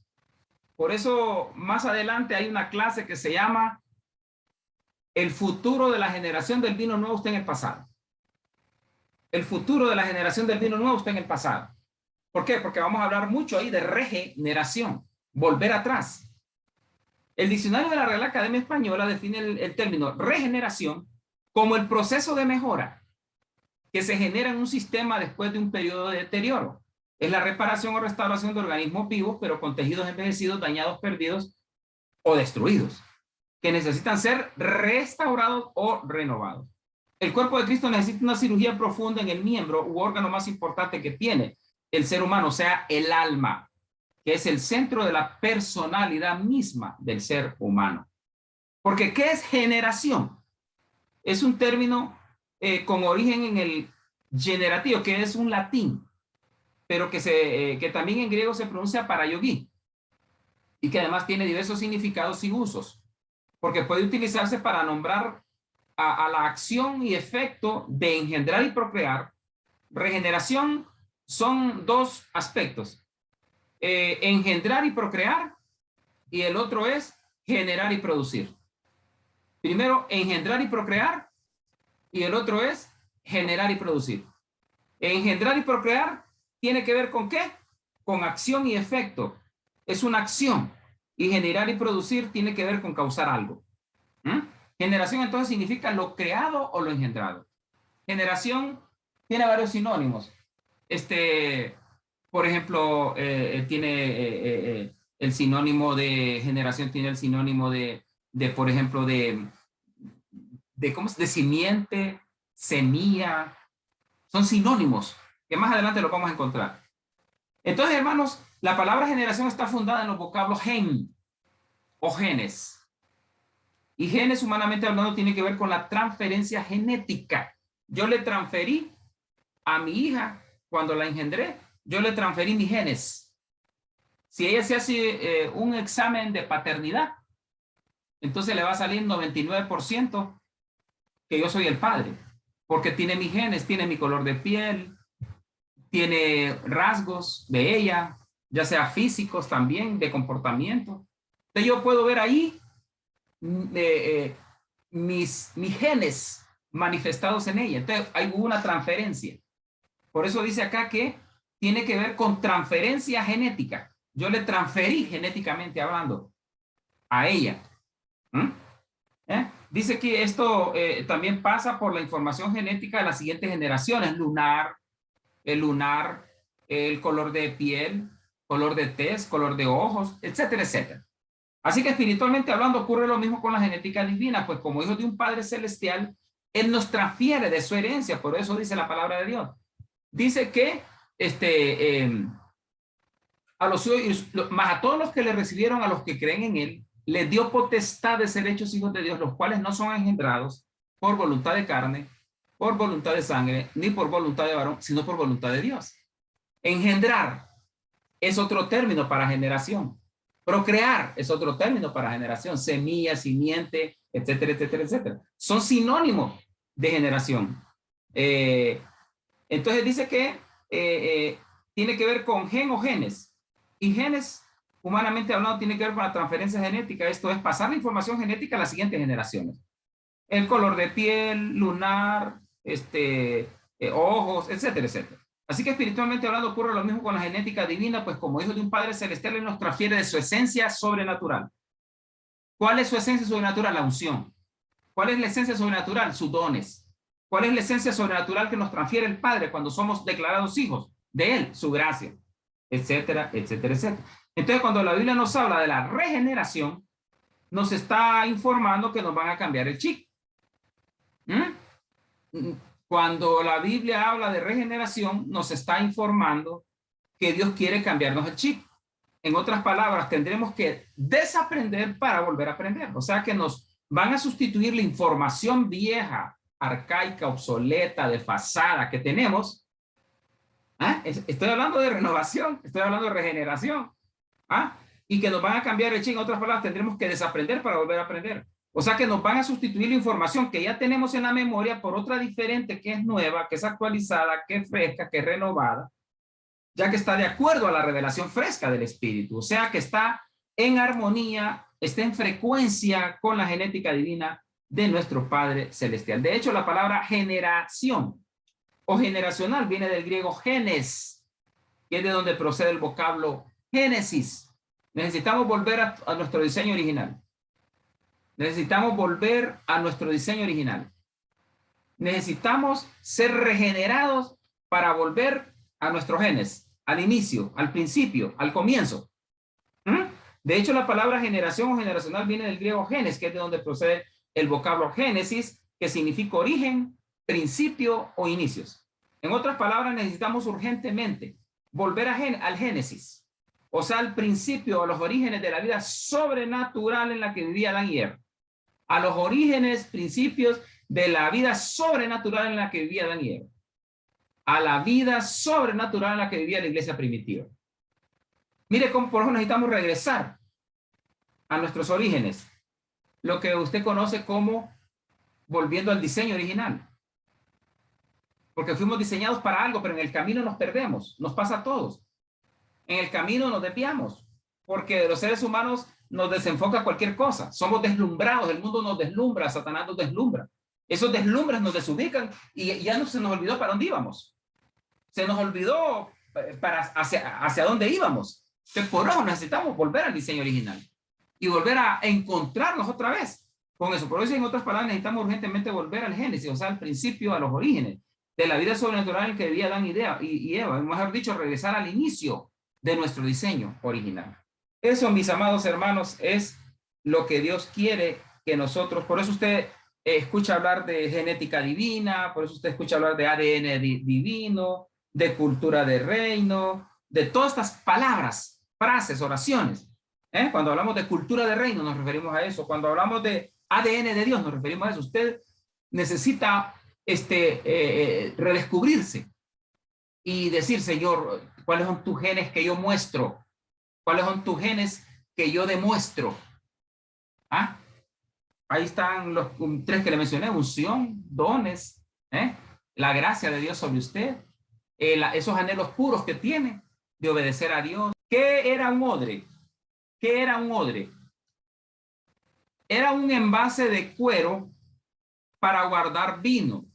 Por eso más adelante hay una clase que se llama el futuro de la generación del vino nuevo está en el pasado. El futuro de la generación del vino nuevo está en el pasado. ¿Por qué? Porque vamos a hablar mucho ahí de regeneración, volver atrás. El diccionario de la Real Academia Española define el término regeneración como el proceso de mejora que se genera en un sistema después de un periodo de deterioro. Es la reparación o restauración de organismos vivos, pero con tejidos envejecidos, dañados, perdidos o destruidos, que necesitan ser restaurados o renovados. El cuerpo de Cristo necesita una cirugía profunda en el miembro u órgano más importante que tiene el ser humano, o sea, el alma, que es el centro de la personalidad misma del ser humano. Porque, ¿qué es generación? Es un término con origen en el generativo, que es un latín, pero que también en griego se pronuncia parayogí, y que además tiene diversos significados y usos, porque puede utilizarse para nombrar a la acción y efecto de engendrar y procrear. Regeneración son dos aspectos, engendrar y procrear, y el otro es generar y producir. Primero, engendrar y procrear, y el otro es generar y producir. Engendrar y procrear tiene que ver ¿con qué? Con acción y efecto. Es una acción. Y generar y producir tiene que ver con causar algo. Generación entonces significa lo creado o lo engendrado. Generación tiene varios sinónimos. Por ejemplo, tiene el sinónimo de generación, tiene el sinónimo por ejemplo, ¿cómo es? De simiente, semilla. Son sinónimos que más adelante lo vamos a encontrar. Entonces, hermanos, la palabra generación está fundada en los vocablos gen o genes. Y genes, humanamente hablando, tiene que ver con la transferencia genética. Yo le transferí a mi hija, cuando la engendré, yo le transferí mis genes. Si ella se hace un examen de paternidad, entonces le va a salir 99% que yo soy el padre, porque tiene mis genes, tiene mi color de piel, tiene rasgos de ella, ya sea físicos también, de comportamiento. Entonces yo puedo ver ahí mis genes manifestados en ella. Entonces hay una transferencia. Por eso dice acá que tiene que ver con transferencia genética. Yo le transferí genéticamente hablando a ella. Dice que esto también pasa por la información genética de las siguientes generaciones: el color de piel, color de tez, color de ojos, etcétera, etcétera. Así que espiritualmente hablando ocurre lo mismo con la genética divina, pues como hijos de un Padre Celestial, Él nos transfiere de su herencia. Por eso dice la palabra de Dios. Dice que más a todos los que le recibieron, a los que creen en Él, les dio potestad de ser hechos hijos de Dios, los cuales no son engendrados por voluntad de carne, por voluntad de sangre, ni por voluntad de varón, sino por voluntad de Dios. Engendrar es otro término para generación. Procrear es otro término para generación. Semilla, simiente, etcétera, etcétera, etcétera. Son sinónimos de generación. Entonces dice que tiene que ver con gen o genes. Y genes, humanamente hablando, tiene que ver con la transferencia genética. Esto es pasar la información genética a las siguientes generaciones. El color de piel, lunar, ojos, etcétera, etcétera. Así que espiritualmente hablando ocurre lo mismo con la genética divina, pues como hijos de un Padre Celestial, Él nos transfiere de su esencia sobrenatural. ¿Cuál es su esencia sobrenatural? La unción. ¿Cuál es la esencia sobrenatural? Sus dones. ¿Cuál es la esencia sobrenatural que nos transfiere el Padre cuando somos declarados hijos de Él? Su gracia, etcétera, etcétera, etcétera. Entonces, cuando la Biblia nos habla de la regeneración, nos está informando que nos van a cambiar el chip. Cuando la Biblia habla de regeneración, nos está informando que Dios quiere cambiarnos el chip. En otras palabras, tendremos que desaprender para volver a aprender. O sea que nos van a sustituir la información vieja, arcaica, obsoleta, desfasada que tenemos. Estoy hablando de renovación, estoy hablando de regeneración. Y que nos van a cambiar el chip. En otras palabras, tendremos que desaprender para volver a aprender. O sea que nos van a sustituir la información que ya tenemos en la memoria por otra diferente, que es nueva, que es actualizada, que es fresca, que es renovada, ya que está de acuerdo a la revelación fresca del Espíritu. O sea que está en armonía, está en frecuencia con la genética divina de nuestro Padre Celestial. De hecho, la palabra generación o generacional viene del griego genes, que es de donde procede el vocablo génesis. Necesitamos volver a nuestro diseño original. Necesitamos volver a nuestro diseño original. Necesitamos ser regenerados para volver a nuestro genes, al inicio, al principio, al comienzo. De hecho, la palabra generación o generacional viene del griego genes, que es de donde procede el vocablo génesis, que significa origen, principio o inicios. En otras palabras, necesitamos urgentemente volver al génesis, o sea, al principio, a los orígenes de la vida sobrenatural en la que vivía Adán y Eva. A los orígenes, principios de la vida sobrenatural en la que vivía Adán y Eva. A la vida sobrenatural en la que vivía la iglesia primitiva. Mire cómo por eso necesitamos regresar a nuestros orígenes. Lo que usted conoce como volviendo al diseño original. Porque fuimos diseñados para algo, pero en el camino nos perdemos. Nos pasa a todos. En el camino nos desviamos. Porque los seres humanos nos desenfoca cualquier cosa. Somos deslumbrados. El mundo nos deslumbra. Satanás nos deslumbra. Esos deslumbres nos desubican y ya no se nos olvidó para dónde íbamos. Se nos olvidó hacia dónde íbamos. Entonces, por eso necesitamos volver al diseño original y volver a encontrarnos otra vez con eso. Por eso, en otras palabras, necesitamos urgentemente volver al génesis, o sea, al principio, a los orígenes de la vida sobrenatural en que vivía Adán y Eva. Mejor dicho, regresar al inicio de nuestro diseño original. Eso, mis amados hermanos, es lo que Dios quiere que nosotros, por eso usted escucha hablar de genética divina, por eso usted escucha hablar de ADN divino, de cultura de reino, de todas estas palabras, frases, oraciones. Cuando hablamos de cultura de reino nos referimos a eso. Cuando hablamos de ADN de Dios nos referimos a eso. Usted necesita redescubrirse y decir, Señor, ¿cuáles son tus genes que yo muestro? ¿Cuáles son tus genes que yo demuestro? Ahí están los tres que le mencioné: unción, dones, la gracia de Dios sobre usted, esos anhelos puros que tiene de obedecer a Dios. ¿Qué era un odre? ¿Qué era un odre? Era un envase de cuero para guardar vino.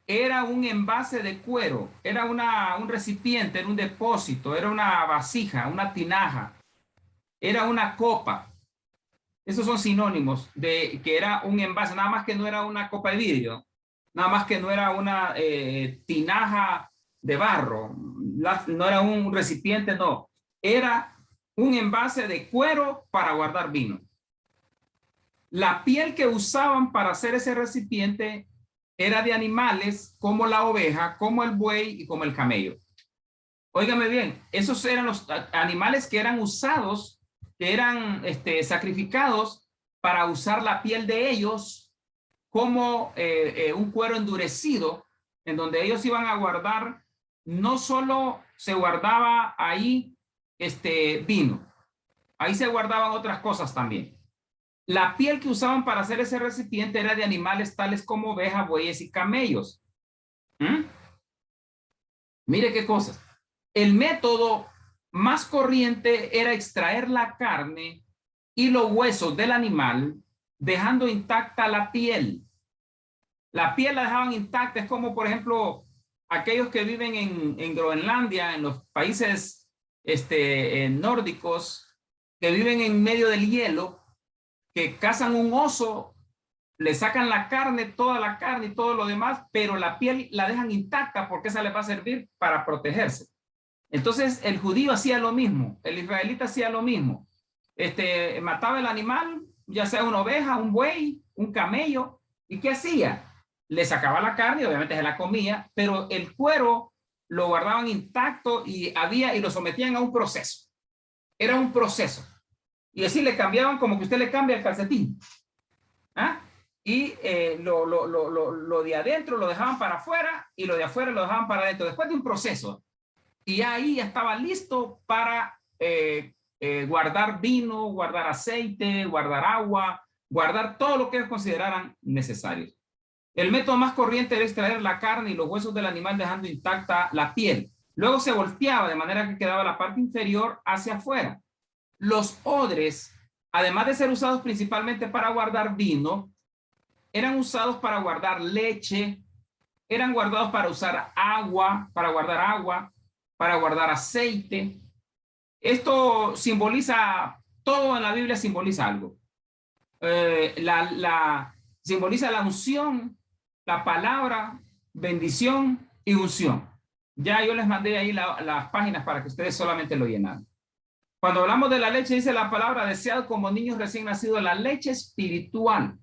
Era un envase de cuero, era un recipiente, era un depósito, era una vasija, una tinaja, era una copa. Esos son sinónimos de que era un envase, nada más que no era una copa de vidrio, nada más que no era una tinaja de barro, no era un recipiente, no. Era un envase de cuero para guardar vino. La piel que usaban para hacer ese recipiente era de animales como la oveja, como el buey y como el camello. Óigame bien, esos eran los animales que eran usados, que eran sacrificados para usar la piel de ellos como un cuero endurecido, en donde ellos iban a guardar. No solo se guardaba ahí vino, ahí se guardaban otras cosas también. La piel que usaban para hacer ese recipiente era de animales tales como ovejas, bueyes y camellos. Mire qué cosas. El método más corriente era extraer la carne y los huesos del animal, dejando intacta la piel. La piel la dejaban intacta. Es como, por ejemplo, aquellos que viven en Groenlandia, en los países nórdicos, que viven en medio del hielo, que cazan un oso, le sacan la carne, toda la carne y todo lo demás, pero la piel la dejan intacta porque esa les va a servir para protegerse. Entonces el judío hacía lo mismo, el israelita hacía lo mismo. Mataba el animal, ya sea una oveja, un buey, un camello, ¿y qué hacía? Le sacaba la carne, obviamente se la comía, pero el cuero lo guardaban intacto y lo sometían a un proceso. Era un proceso. Y así le cambiaban como que usted le cambia el calcetín. Y lo de adentro lo dejaban para afuera y lo de afuera lo dejaban para adentro, después de un proceso. Y ahí ya estaba listo para guardar vino, guardar aceite, guardar agua, guardar todo lo que ellos consideraran necesario. El método más corriente era extraer la carne y los huesos del animal dejando intacta la piel. Luego se volteaba de manera que quedaba la parte inferior hacia afuera. Los odres además de ser usados principalmente para guardar vino, eran usados para guardar leche, eran guardados para usar agua, para guardar aceite. Esto simboliza, todo en la Biblia simboliza algo. Simboliza la unción, la palabra, bendición y unción. Ya yo les mandé ahí las páginas para que ustedes solamente lo llenaran. Cuando hablamos de la leche, dice la palabra, deseado como niños recién nacidos, la leche espiritual,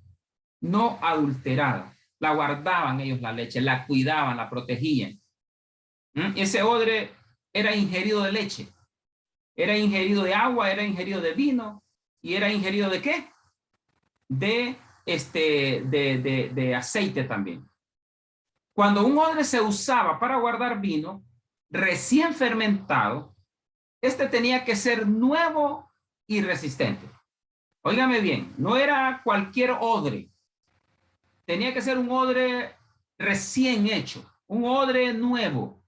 no adulterada. La guardaban ellos la leche, la cuidaban, la protegían. Ese odre era ingerido de leche, era ingerido de agua, era ingerido de vino, y era ingerido ¿de qué? De aceite también. Cuando un odre se usaba para guardar vino recién fermentado, este tenía que ser nuevo y resistente. Óigame bien, no era cualquier odre. Tenía que ser un odre recién hecho, un odre nuevo.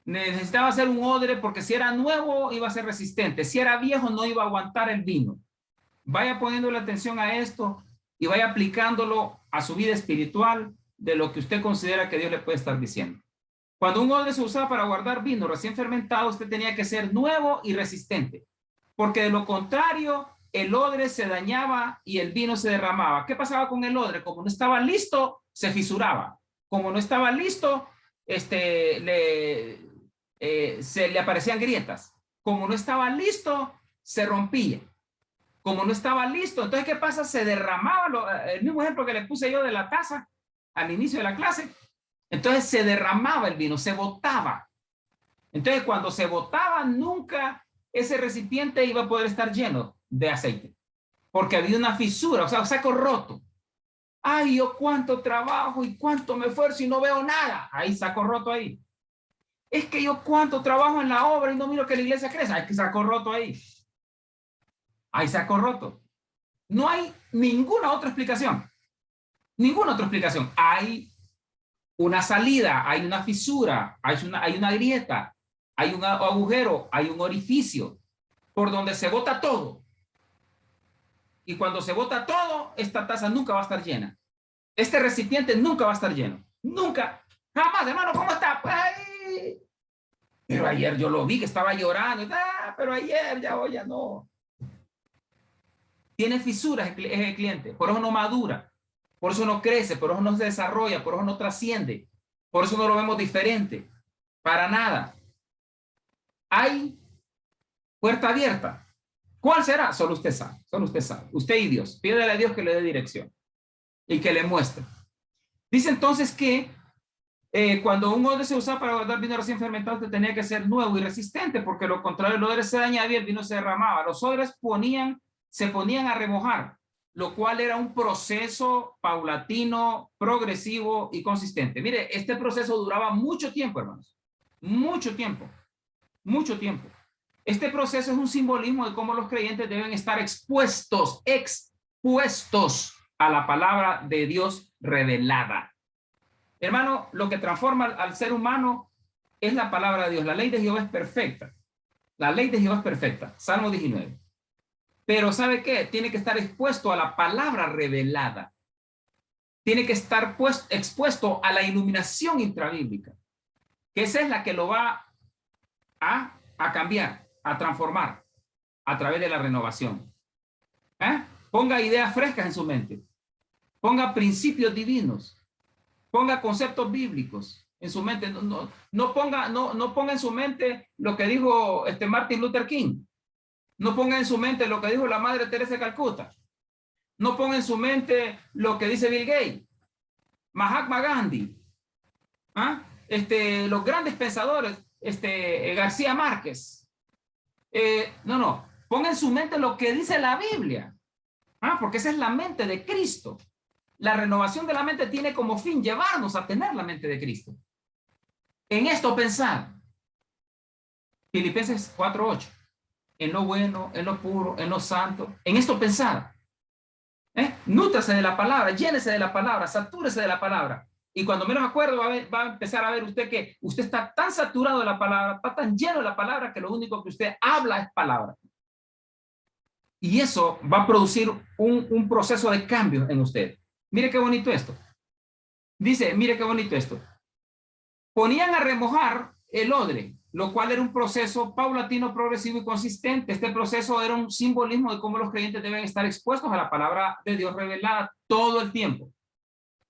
Necesitaba ser un odre porque si era nuevo iba a ser resistente. Si era viejo no iba a aguantar el vino. Vaya poniéndole atención a esto y vaya aplicándolo a su vida espiritual de lo que usted considera que Dios le puede estar diciendo. Cuando un odre se usaba para guardar vino recién fermentado, usted tenía que ser nuevo y resistente, porque de lo contrario, el odre se dañaba y el vino se derramaba. ¿Qué pasaba con el odre? Como no estaba listo, se fisuraba. Como no estaba listo, se le aparecían grietas. Como no estaba listo, se rompía. Como no estaba listo, entonces, ¿qué pasa? Se derramaba, el mismo ejemplo que le puse yo de la taza al inicio de la clase. Entonces se derramaba el vino, se botaba. Entonces cuando se botaba, nunca ese recipiente iba a poder estar lleno de aceite, porque había una fisura, o sea, un saco roto. Ay, yo cuánto trabajo y cuánto me esfuerzo y no veo nada. Ahí saco roto ahí. Es que yo cuánto trabajo en la obra y no miro que la iglesia crezca. Hay que saco roto ahí. Ahí saco roto. No hay ninguna otra explicación. Ninguna otra explicación. Hay una salida, hay una fisura, hay una grieta, hay un agujero, hay un orificio por donde se bota todo. Y cuando se bota todo, esta taza nunca va a estar llena. Este recipiente nunca va a estar lleno. Nunca. Jamás, hermano, ¿cómo está? Ay, pero ayer yo lo vi que estaba llorando. Pero ayer ya hoy ya no. Tiene fisuras el cliente, por eso no madura. Por eso no crece, por eso no se desarrolla, por eso no trasciende. Por eso no lo vemos diferente. Para nada. Hay puerta abierta. ¿Cuál será? Solo usted sabe. Solo usted sabe. Usted y Dios. Pídele a Dios que le dé dirección y que le muestre. Dice entonces que cuando un odre se usaba para guardar vino recién fermentado, usted tenía que ser nuevo y resistente, porque lo contrario, el odre se dañaba y el vino se derramaba. Los odres se ponían a remojar, lo cual era un proceso paulatino, progresivo y consistente. Mire, este proceso duraba mucho tiempo, hermanos. Mucho tiempo. Mucho tiempo. Este proceso es un simbolismo de cómo los creyentes deben estar expuestos a la palabra de Dios revelada. Hermano, lo que transforma al ser humano es la palabra de Dios. La ley de Jehová es perfecta. La ley de Jehová es perfecta. Salmo 19. Pero ¿sabe qué? Tiene que estar expuesto a la palabra revelada. Tiene que estar expuesto a la iluminación intrabíblica, que esa es la que lo va a cambiar, a transformar a través de la renovación. Ponga ideas frescas en su mente. Ponga principios divinos. Ponga conceptos bíblicos en su mente. No ponga en su mente lo que dijo Martin Luther King. No ponga en su mente lo que dijo la Madre Teresa de Calcuta. No ponga en su mente lo que dice Bill Gates, Mahatma Gandhi, los grandes pensadores, García Márquez. No. Ponga en su mente lo que dice la Biblia, porque esa es la mente de Cristo. La renovación de la mente tiene como fin llevarnos a tener la mente de Cristo. En esto pensar. Filipenses 4:8. En lo bueno, en lo puro, en lo santo. En esto pensar. Nútrase de la palabra, llénese de la palabra, satúrese de la palabra. Y cuando menos acuerdo va a empezar a ver usted que usted está tan saturado de la palabra, está tan lleno de la palabra que lo único que usted habla es palabra. Y eso va a producir un proceso de cambio en usted. Mire qué bonito esto. Dice, mire qué bonito esto. Ponían a remojar el odre, lo cual era un proceso paulatino, progresivo y consistente. Este proceso era un simbolismo de cómo los creyentes deben estar expuestos a la palabra de Dios revelada todo el tiempo.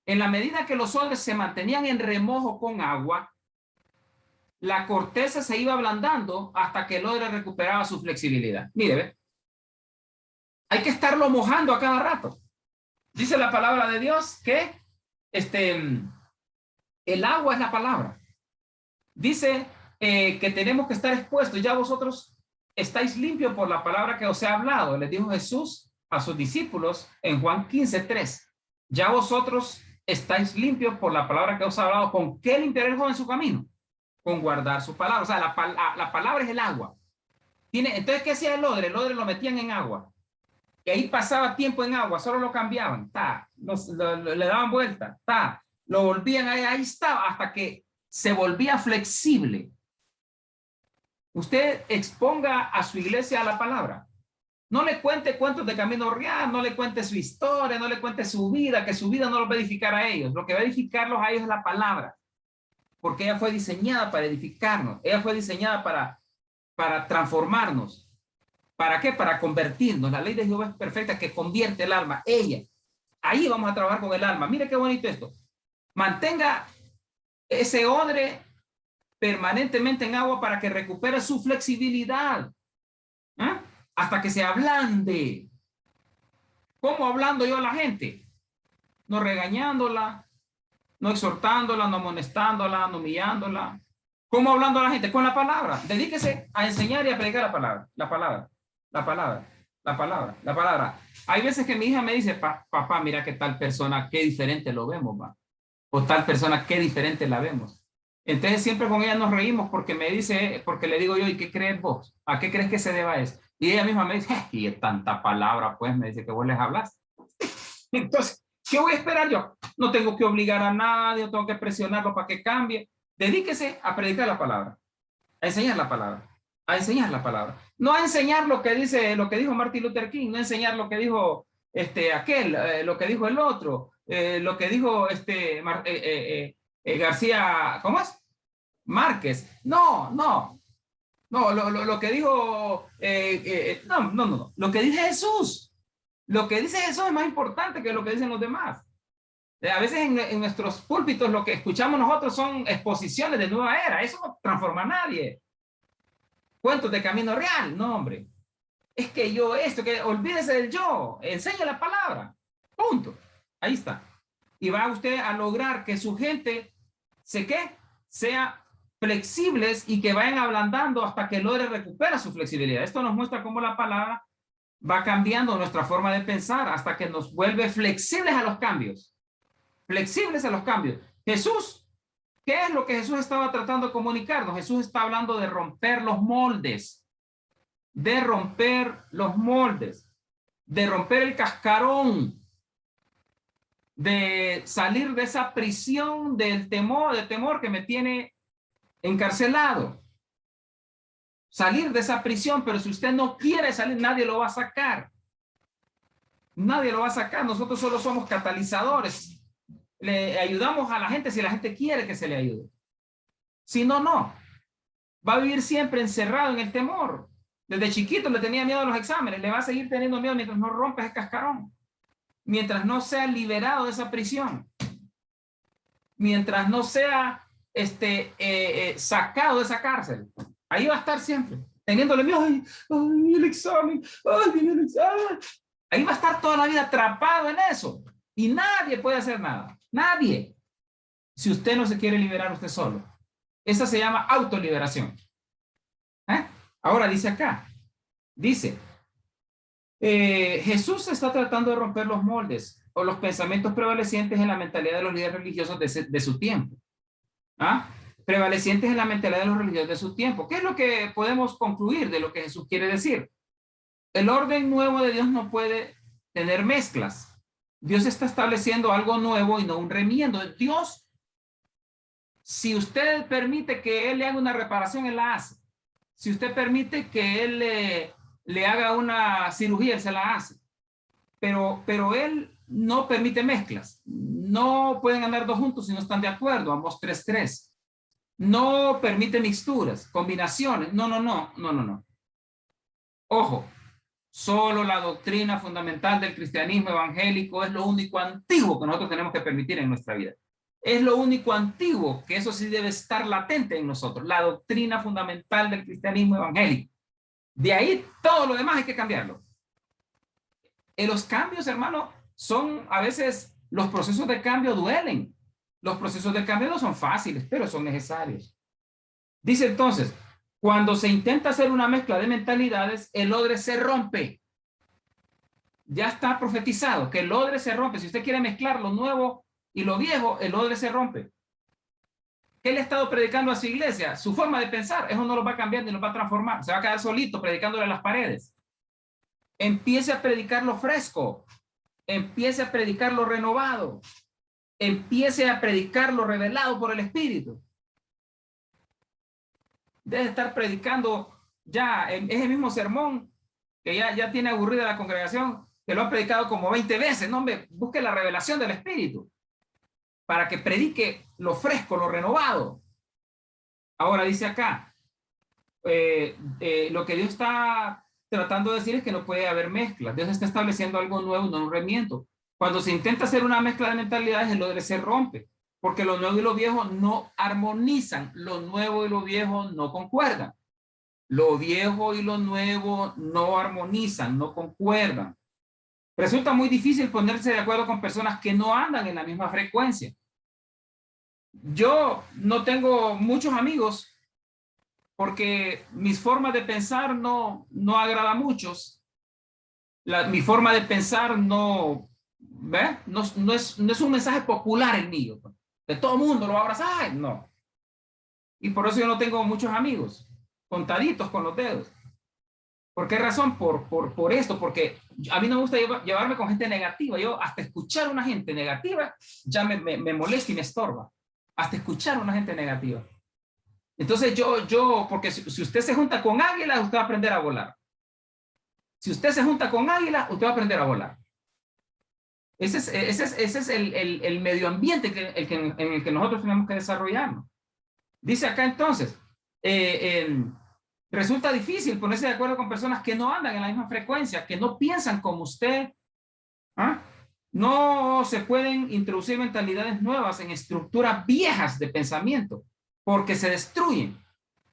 En la medida que los odres se mantenían en remojo con agua, la corteza se iba ablandando hasta que el odre recuperaba su flexibilidad. Mire, ¿ve? Hay que estarlo mojando a cada rato. Dice la palabra de Dios que el agua es la palabra. Dice que tenemos que estar expuestos. Ya vosotros estáis limpios por la palabra que os he hablado. Les dijo Jesús a sus discípulos en Juan 15:3. Ya vosotros estáis limpios por la palabra que os he hablado. ¿Con qué limpiará el joven su camino? Con guardar su palabra. O sea, la palabra es el agua. Entonces, ¿qué hacía el odre? El odre lo metían en agua. Y ahí pasaba tiempo en agua, solo lo cambiaban, le daban vuelta, lo volvían, ahí estaba, hasta que se volvía flexible. Usted exponga a su iglesia a la palabra. No le cuente cuentos de Camino Real, no le cuente su historia, no le cuente su vida, que su vida no los va a edificar a ellos. Lo que va a edificarlos a ellos es la palabra. Porque ella fue diseñada para edificarnos. Ella fue diseñada para transformarnos. ¿Para qué? Para convertirnos. La ley de Jehová es perfecta, que convierte el alma. Ella. Ahí vamos a trabajar con el alma. Mire qué bonito esto. Mantenga ese odre permanentemente en agua para que recupere su flexibilidad. ¿Eh? Hasta que se ablande. ¿Cómo hablando yo a la gente? No regañándola, no exhortándola, no amonestándola, no humillándola. ¿Cómo hablando a la gente? Con la palabra. Dedíquese a enseñar y a predicar la palabra. La palabra. La palabra, la palabra, la palabra. Hay veces que mi hija me dice, papá, mira que tal persona, qué diferente lo vemos, va. O tal persona, qué diferente la vemos. Entonces siempre con ella nos reímos porque me dice, porque le digo yo, ¿y qué crees vos? ¿A qué crees que se deba eso? Y ella misma me dice, y es tanta palabra, pues, me dice que vos les hablas. Entonces, ¿qué voy a esperar yo? No tengo que obligar a nadie, no tengo que presionarlo para que cambie. Dedíquese a predicar la palabra, a enseñar la palabra. A enseñar la palabra, no a enseñar lo que dijo Martin Luther King, no a enseñar lo que dijo lo que dijo el otro, lo que dijo García, ¿cómo es? Márquez. No, lo que dijo, no, lo que dice Jesús. Lo que dice Jesús es más importante que lo que dicen los demás. A veces en nuestros púlpitos lo que escuchamos nosotros son exposiciones de nueva era, eso no transforma a nadie. Cuentos de Camino Real, no, hombre. Es que yo que olvídese del yo, enseña la palabra, punto. Ahí está. Y va usted a lograr que su gente sea flexibles y que vayan ablandando hasta que logre recuperar su flexibilidad. Esto nos muestra cómo la palabra va cambiando nuestra forma de pensar hasta que nos vuelve flexibles a los cambios. Flexibles a los cambios. Jesús, ¿qué es lo que Jesús estaba tratando de comunicarnos? Jesús está hablando de romper los moldes, de romper los moldes, de romper el cascarón, de salir de esa prisión del temor que me tiene encarcelado. Salir de esa prisión, pero si usted no quiere salir, nadie lo va a sacar. Nadie lo va a sacar. Nosotros solo somos catalizadores. Le ayudamos a la gente si la gente quiere que se le ayude. Si no, no. Va a vivir siempre encerrado en el temor. Desde chiquito le tenía miedo a los exámenes. Le va a seguir teniendo miedo mientras no rompes el cascarón. Mientras no sea liberado de esa prisión. Mientras no sea sacado de esa cárcel. Ahí va a estar siempre. Teniéndole miedo. Ay, el examen. Ay, viene el examen. Ahí va a estar toda la vida atrapado en eso. Y nadie puede hacer nada. Nadie. Si usted no se quiere liberar usted solo. Esa se llama autoliberación. Ahora dice acá. Dice. Jesús está tratando de romper los moldes o los pensamientos prevalecientes en la mentalidad de los líderes religiosos de su tiempo. Prevalecientes en la mentalidad de los religiosos de su tiempo. ¿Qué es lo que podemos concluir de lo que Jesús quiere decir? El orden nuevo de Dios no puede tener mezclas. Dios está estableciendo algo nuevo y no un remiendo. Dios, si usted permite que Él le haga una reparación, Él la hace. Si usted permite que Él le haga una cirugía, él se la hace. Pero él no permite mezclas. No pueden andar dos juntos si no están de acuerdo, ambos 3-3. No permite mixturas, combinaciones. No, no, no, no, no, no. Ojo, solo la doctrina fundamental del cristianismo evangélico es lo único antiguo que nosotros tenemos que permitir en nuestra vida. Es lo único antiguo que eso sí debe estar latente en nosotros, la doctrina fundamental del cristianismo evangélico. De ahí todo lo demás hay que cambiarlo. Los cambios, hermano, son a veces, los procesos de cambio duelen. Los procesos de cambio no son fáciles, pero son necesarios. Dice entonces, cuando se intenta hacer una mezcla de mentalidades, el odre se rompe. Ya está profetizado que el odre se rompe. Si usted quiere mezclar lo nuevo y lo viejo, el odre se rompe. ¿Qué le ha estado predicando a su iglesia? Su forma de pensar. Eso no lo va a cambiar ni lo va a transformar. Se va a quedar solito predicándole a las paredes. Empiece a predicar lo fresco. Empiece a predicar lo renovado. Empiece a predicar lo revelado por el Espíritu. Debe estar predicando ya ese mismo sermón que ya tiene aburrida la congregación, que lo ha predicado como 20 veces. No, hombre, busque la revelación del Espíritu para que predique lo fresco, lo renovado. Ahora dice acá, lo que Dios está tratando de decir es que no puede haber mezclas. Dios está estableciendo algo nuevo, no un remiendo. Cuando se intenta hacer una mezcla de mentalidades, el odre se rompe, porque lo nuevo y lo viejo no armonizan, lo nuevo y lo viejo no concuerdan. Lo viejo y lo nuevo no armonizan, no concuerdan. Resulta muy difícil ponerse de acuerdo con personas que no andan en la misma frecuencia. Yo no tengo muchos amigos porque mis formas de pensar no agrada a muchos. Mi forma de pensar no es un mensaje popular el mío. De todo el mundo lo va a abrazar, no. Y por eso yo no tengo muchos amigos, contaditos con los dedos. ¿Por qué razón? Por esto, porque a mí no me gusta llevarme con gente negativa. Yo hasta escuchar a una gente negativa ya me molesta y me estorba. Hasta escuchar a una gente negativa. Entonces porque si usted se junta con águilas, usted va a aprender a volar. Si usted se junta con águilas, usted va a aprender a volar. Ese es el medio ambiente en el que nosotros tenemos que desarrollarnos. Dice acá entonces, resulta difícil ponerse de acuerdo con personas que no andan en la misma frecuencia, que no piensan como usted. ¿Ah? No se pueden introducir mentalidades nuevas en estructuras viejas de pensamiento, porque se destruyen.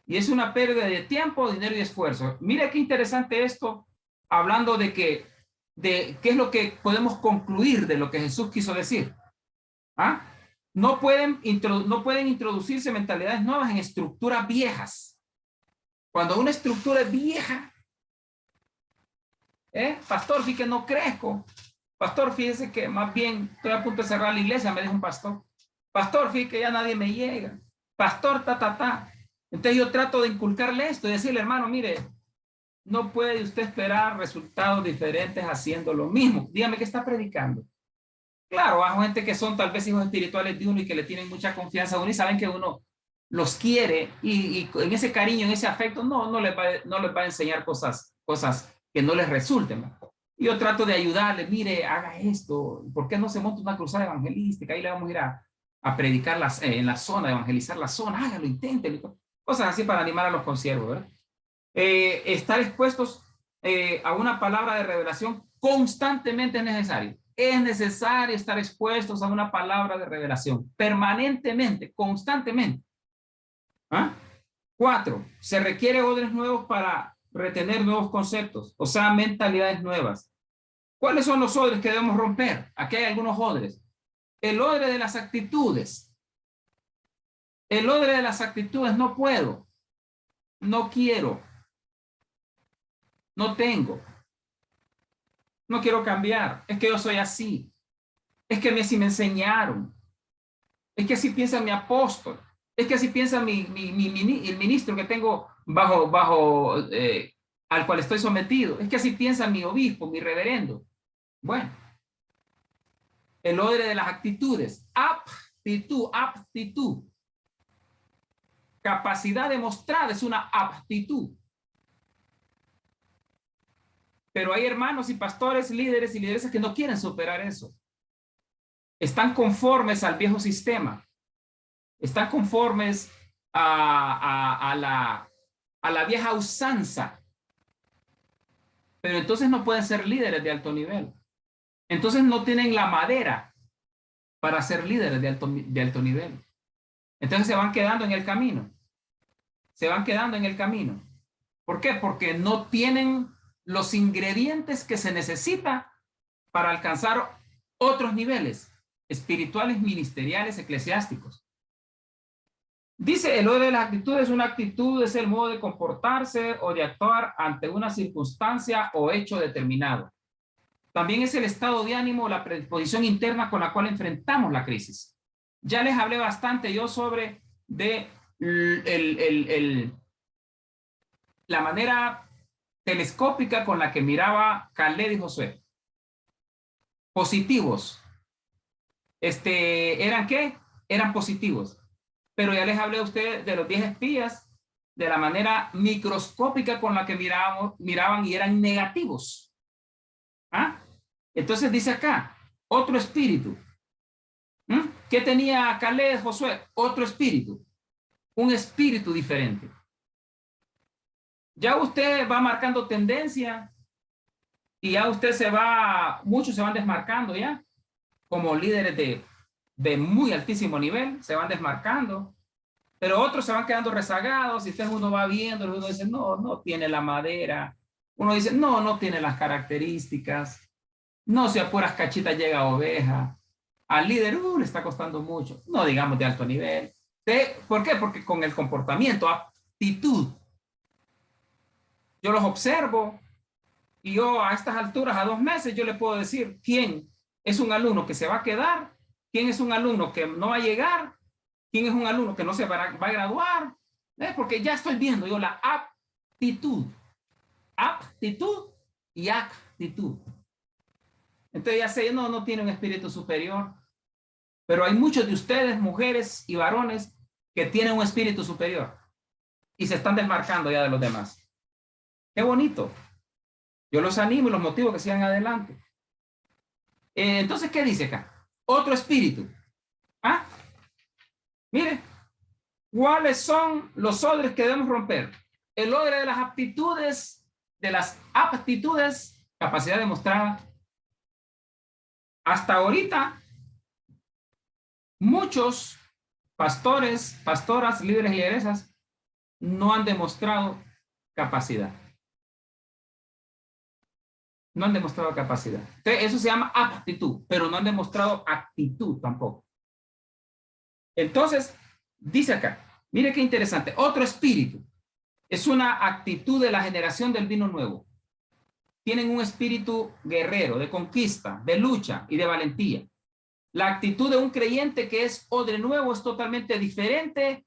Y es una pérdida de tiempo, dinero y esfuerzo. Mire qué interesante esto, hablando de qué es lo que podemos concluir de lo que Jesús quiso decir. ¿Ah? No pueden introducirse mentalidades nuevas en estructuras viejas. Cuando una estructura es vieja, pastor, fíjate que no crezco. Pastor, fíjese que más bien estoy a punto de cerrar la iglesia, me dijo un pastor. Pastor, fíjese que ya nadie me llega. Pastor, Entonces yo trato de inculcarle esto y decirle, hermano, mire, no puede usted esperar resultados diferentes haciendo lo mismo. Dígame qué está predicando. Claro, hay gente que son tal vez hijos espirituales de uno y que le tienen mucha confianza a uno y saben que uno los quiere y en ese cariño, en ese afecto, no les va a enseñar cosas que no les resulten. Yo trato de ayudarle, mire, haga esto, ¿por qué no se monta una cruzada evangelística? Ahí le vamos a ir a predicar en la zona, evangelizar la zona, hágalo, inténtelo. Cosas así para animar a los consiervos, ¿verdad? Estar expuestos a una palabra de revelación constantemente es necesario. Es necesario estar expuestos a una palabra de revelación, permanentemente, constantemente. 4, se requiere odres nuevos para retener nuevos conceptos, o sea, mentalidades nuevas. ¿Cuáles son los odres que debemos romper? Aquí hay algunos odres. El odre de las actitudes. El odre de las actitudes, no puedo, no quiero, no tengo, no quiero cambiar, es que yo soy así, es que así me enseñaron, es que así piensa mi apóstol, es que así piensa el ministro que tengo al cual estoy sometido, es que así piensa mi obispo, mi reverendo. Bueno, el odre de las actitudes, aptitud. Capacidad demostrada es una aptitud. Pero hay hermanos y pastores, líderes y lideresas que no quieren superar eso. Están conformes al viejo sistema. Están conformes a la vieja usanza. Pero entonces no pueden ser líderes de alto nivel. Entonces no tienen la madera para ser líderes de alto nivel. Entonces se van quedando en el camino. Se van quedando en el camino. ¿Por qué? Porque no tienen los ingredientes que se necesita para alcanzar otros niveles espirituales, ministeriales, eclesiásticos. Dice, el orden de las actitudes, una actitud es el modo de comportarse o de actuar ante una circunstancia o hecho determinado. También es el estado de ánimo o la predisposición interna con la cual enfrentamos la crisis. Ya les hablé bastante yo sobre la manera telescópica con la que miraba Caleb y Josué. Positivos. ¿Eran qué? Eran positivos. Pero ya les hablé a ustedes de los 10 espías, de la manera microscópica con la que miraban y eran negativos. ¿Ah? Entonces dice acá, otro espíritu. ¿Qué tenía Caleb, Josué? Otro espíritu. Un espíritu diferente. Ya usted va marcando tendencia y ya usted muchos se van desmarcando ya, como líderes de muy altísimo nivel, se van desmarcando, pero otros se van quedando rezagados y usted uno va viendo, uno dice, no tiene la madera, uno dice, no tiene las características, no, si a puras cachitas llega oveja, al líder le está costando mucho, no digamos de alto nivel. ¿Por qué? Porque con el comportamiento, actitud, yo los observo y yo a estas alturas, a 2 meses, yo le puedo decir quién es un alumno que se va a quedar, quién es un alumno que no va a llegar, quién es un alumno que no se va a graduar, porque ya estoy viendo yo la aptitud y actitud. Entonces ya sé, no tiene un espíritu superior, pero hay muchos de ustedes, mujeres y varones, que tienen un espíritu superior y se están desmarcando ya de los demás. Qué bonito. Yo los animo y los motivo que sigan adelante. Entonces, ¿qué dice acá? Otro espíritu. Mire, ¿cuáles son los odres que debemos romper? El odre de las aptitudes, capacidad demostrada. Hasta ahorita, muchos pastores, pastoras, líderes y lideresas no han demostrado capacidad. No han demostrado capacidad. Entonces, eso se llama aptitud, pero no han demostrado actitud tampoco. Entonces, dice acá, mire qué interesante, otro espíritu. Es una actitud de la generación del vino nuevo. Tienen un espíritu guerrero, de conquista, de lucha y de valentía. La actitud de un creyente que es odre nuevo es totalmente diferente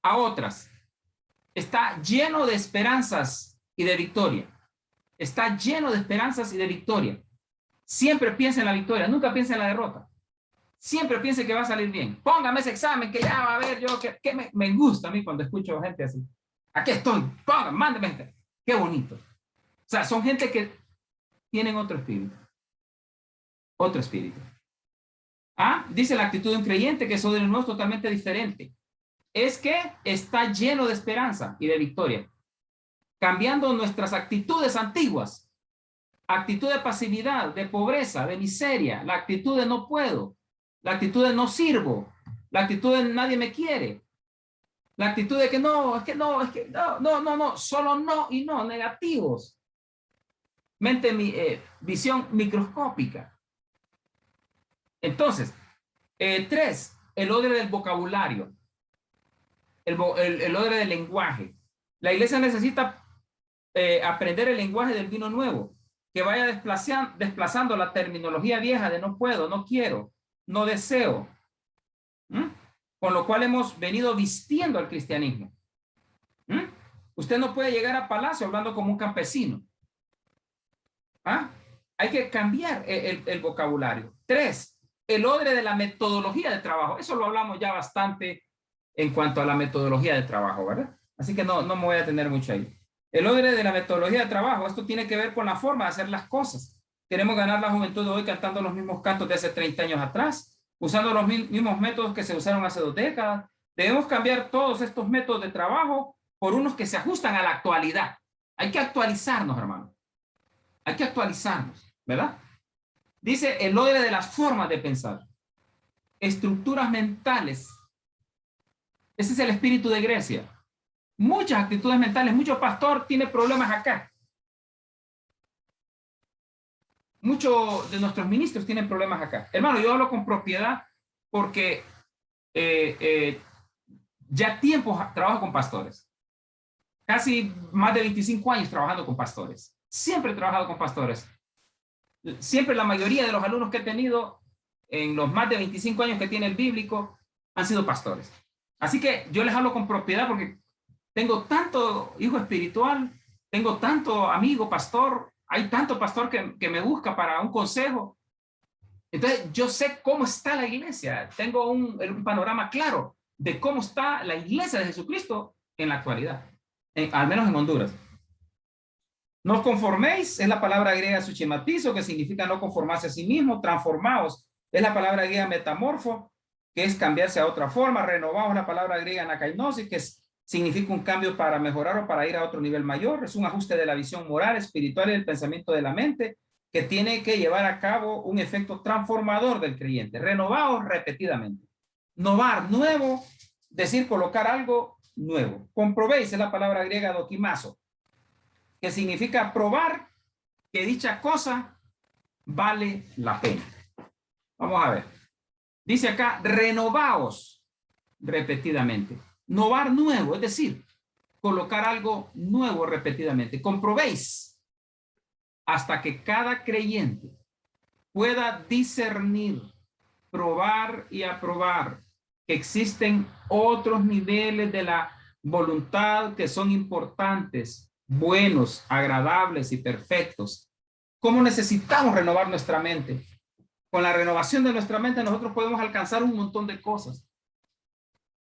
a otras. Está lleno de esperanzas y de victoria. Está lleno de esperanzas y de victoria. Siempre piensa en la victoria, nunca piensa en la derrota. Siempre piense que va a salir bien. Póngame ese examen que ya va a ver yo, que me gusta a mí cuando escucho gente así. Aquí estoy, mándeme este. Qué bonito. O sea, son gente que tienen otro espíritu. Otro espíritu. Dice la actitud de un creyente que eso de nuevo es totalmente diferente. Es que está lleno de esperanza y de victoria. Cambiando nuestras actitudes antiguas. Actitud de pasividad, de pobreza, de miseria. La actitud de no puedo. La actitud de no sirvo. La actitud de nadie me quiere. La actitud de que no, solo no y no, negativos. Visión microscópica. Entonces, 3, el odre del vocabulario. El odre del lenguaje. La iglesia necesita aprender el lenguaje del vino nuevo, que vaya desplazando la terminología vieja de no puedo, no quiero, no deseo, con lo cual hemos venido vistiendo al cristianismo. Usted no puede llegar a Palacio hablando como un campesino. Hay que cambiar el vocabulario. 3, el odre de la metodología de trabajo. Eso lo hablamos ya bastante en cuanto a la metodología de trabajo, ¿verdad? Así que no me voy a detener mucho ahí. El odre de la metodología de trabajo, esto tiene que ver con la forma de hacer las cosas. Queremos ganar la juventud de hoy cantando los mismos cantos de hace 30 años atrás, usando los mismos métodos que se usaron hace 2 décadas. Debemos cambiar todos estos métodos de trabajo por unos que se ajustan a la actualidad. Hay que actualizarnos, hermano. Hay que actualizarnos, ¿verdad? Dice el odre de las formas de pensar. Estructuras mentales. Ese es el espíritu de Grecia. Muchas actitudes mentales, mucho pastor tiene problemas acá. Muchos de nuestros ministros tienen problemas acá. Hermano, yo hablo con propiedad porque ya tiempo trabajo con pastores. Casi más de 25 años trabajando con pastores. Siempre he trabajado con pastores. Siempre la mayoría de los alumnos que he tenido en los más de 25 años que tiene el bíblico han sido pastores. Así que yo les hablo con propiedad porque tengo tanto hijo espiritual, tengo tanto amigo pastor, hay tanto pastor que me busca para un consejo. Entonces yo sé cómo está la iglesia, tengo un panorama claro de cómo está la iglesia de Jesucristo en la actualidad, al menos en Honduras. No os conforméis, es la palabra griega suchematizo, que significa no conformarse a sí mismo. Transformaos, es la palabra griega metamorfo, que es cambiarse a otra forma. Renovaos, la palabra griega anakainosis, que significa un cambio para mejorar o para ir a otro nivel mayor. Es un ajuste de la visión moral, espiritual y del pensamiento de la mente, que tiene que llevar a cabo un efecto transformador del creyente. Renovaos repetidamente. Novar, nuevo, decir colocar algo nuevo. Comprobéis, es la palabra griega dokimazo, que significa probar que dicha cosa vale la pena. Vamos a ver. Dice acá, renovaos repetidamente. Novar nuevo, es decir, colocar algo nuevo repetidamente. Comprobéis hasta que cada creyente pueda discernir, probar y aprobar que existen otros niveles de la voluntad que son importantes, buenos, agradables y perfectos. ¿Cómo necesitamos renovar nuestra mente? Con la renovación de nuestra mente nosotros podemos alcanzar un montón de cosas.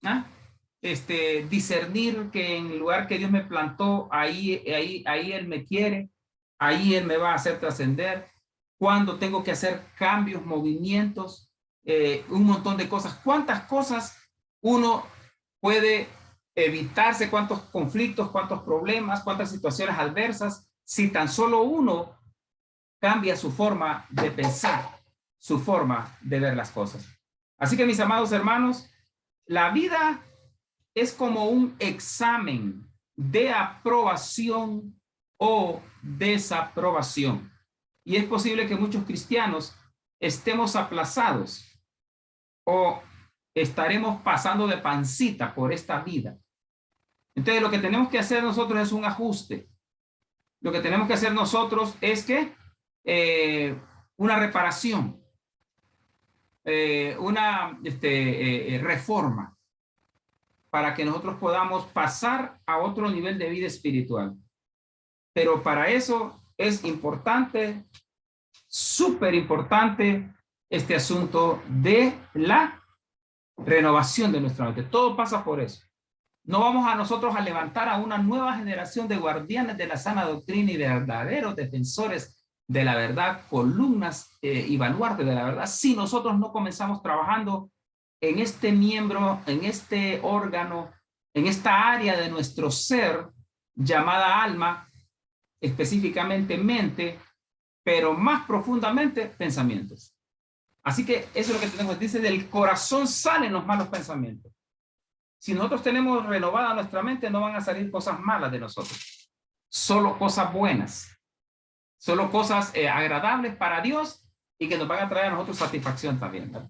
¿Ah? Discernir que en el lugar que Dios me plantó, ahí Él me quiere, ahí Él me va a hacer trascender. Cuando tengo que hacer cambios, movimientos, un montón de cosas. ¿Cuántas cosas uno puede evitarse? ¿Cuántos conflictos, cuántos problemas, cuántas situaciones adversas? Si tan solo uno cambia su forma de pensar, su forma de ver las cosas. Así que, mis amados hermanos, la vida es como un examen de aprobación o desaprobación. Y es posible que muchos cristianos estemos aplazados o estaremos pasando de pancita por esta vida. Entonces, lo que tenemos que hacer nosotros es un ajuste. Lo que tenemos que hacer nosotros es que una reparación, una reforma, para que nosotros podamos pasar a otro nivel de vida espiritual. Pero para eso es importante, súper importante, este asunto de la renovación de nuestra mente. Todo pasa por eso. No vamos a nosotros a levantar a una nueva generación de guardianes de la sana doctrina y de verdaderos defensores de la verdad, columnas y baluartes de la verdad, si nosotros no comenzamos trabajando en este miembro, en este órgano, en esta área de nuestro ser llamada alma, específicamente mente, pero más profundamente pensamientos. Así que eso es lo que tenemos. Dice, del corazón salen los malos pensamientos. Si nosotros tenemos renovada nuestra mente, no van a salir cosas malas de nosotros. Solo cosas buenas. Solo cosas agradables para Dios y que nos van a traer a nosotros satisfacción también, ¿verdad?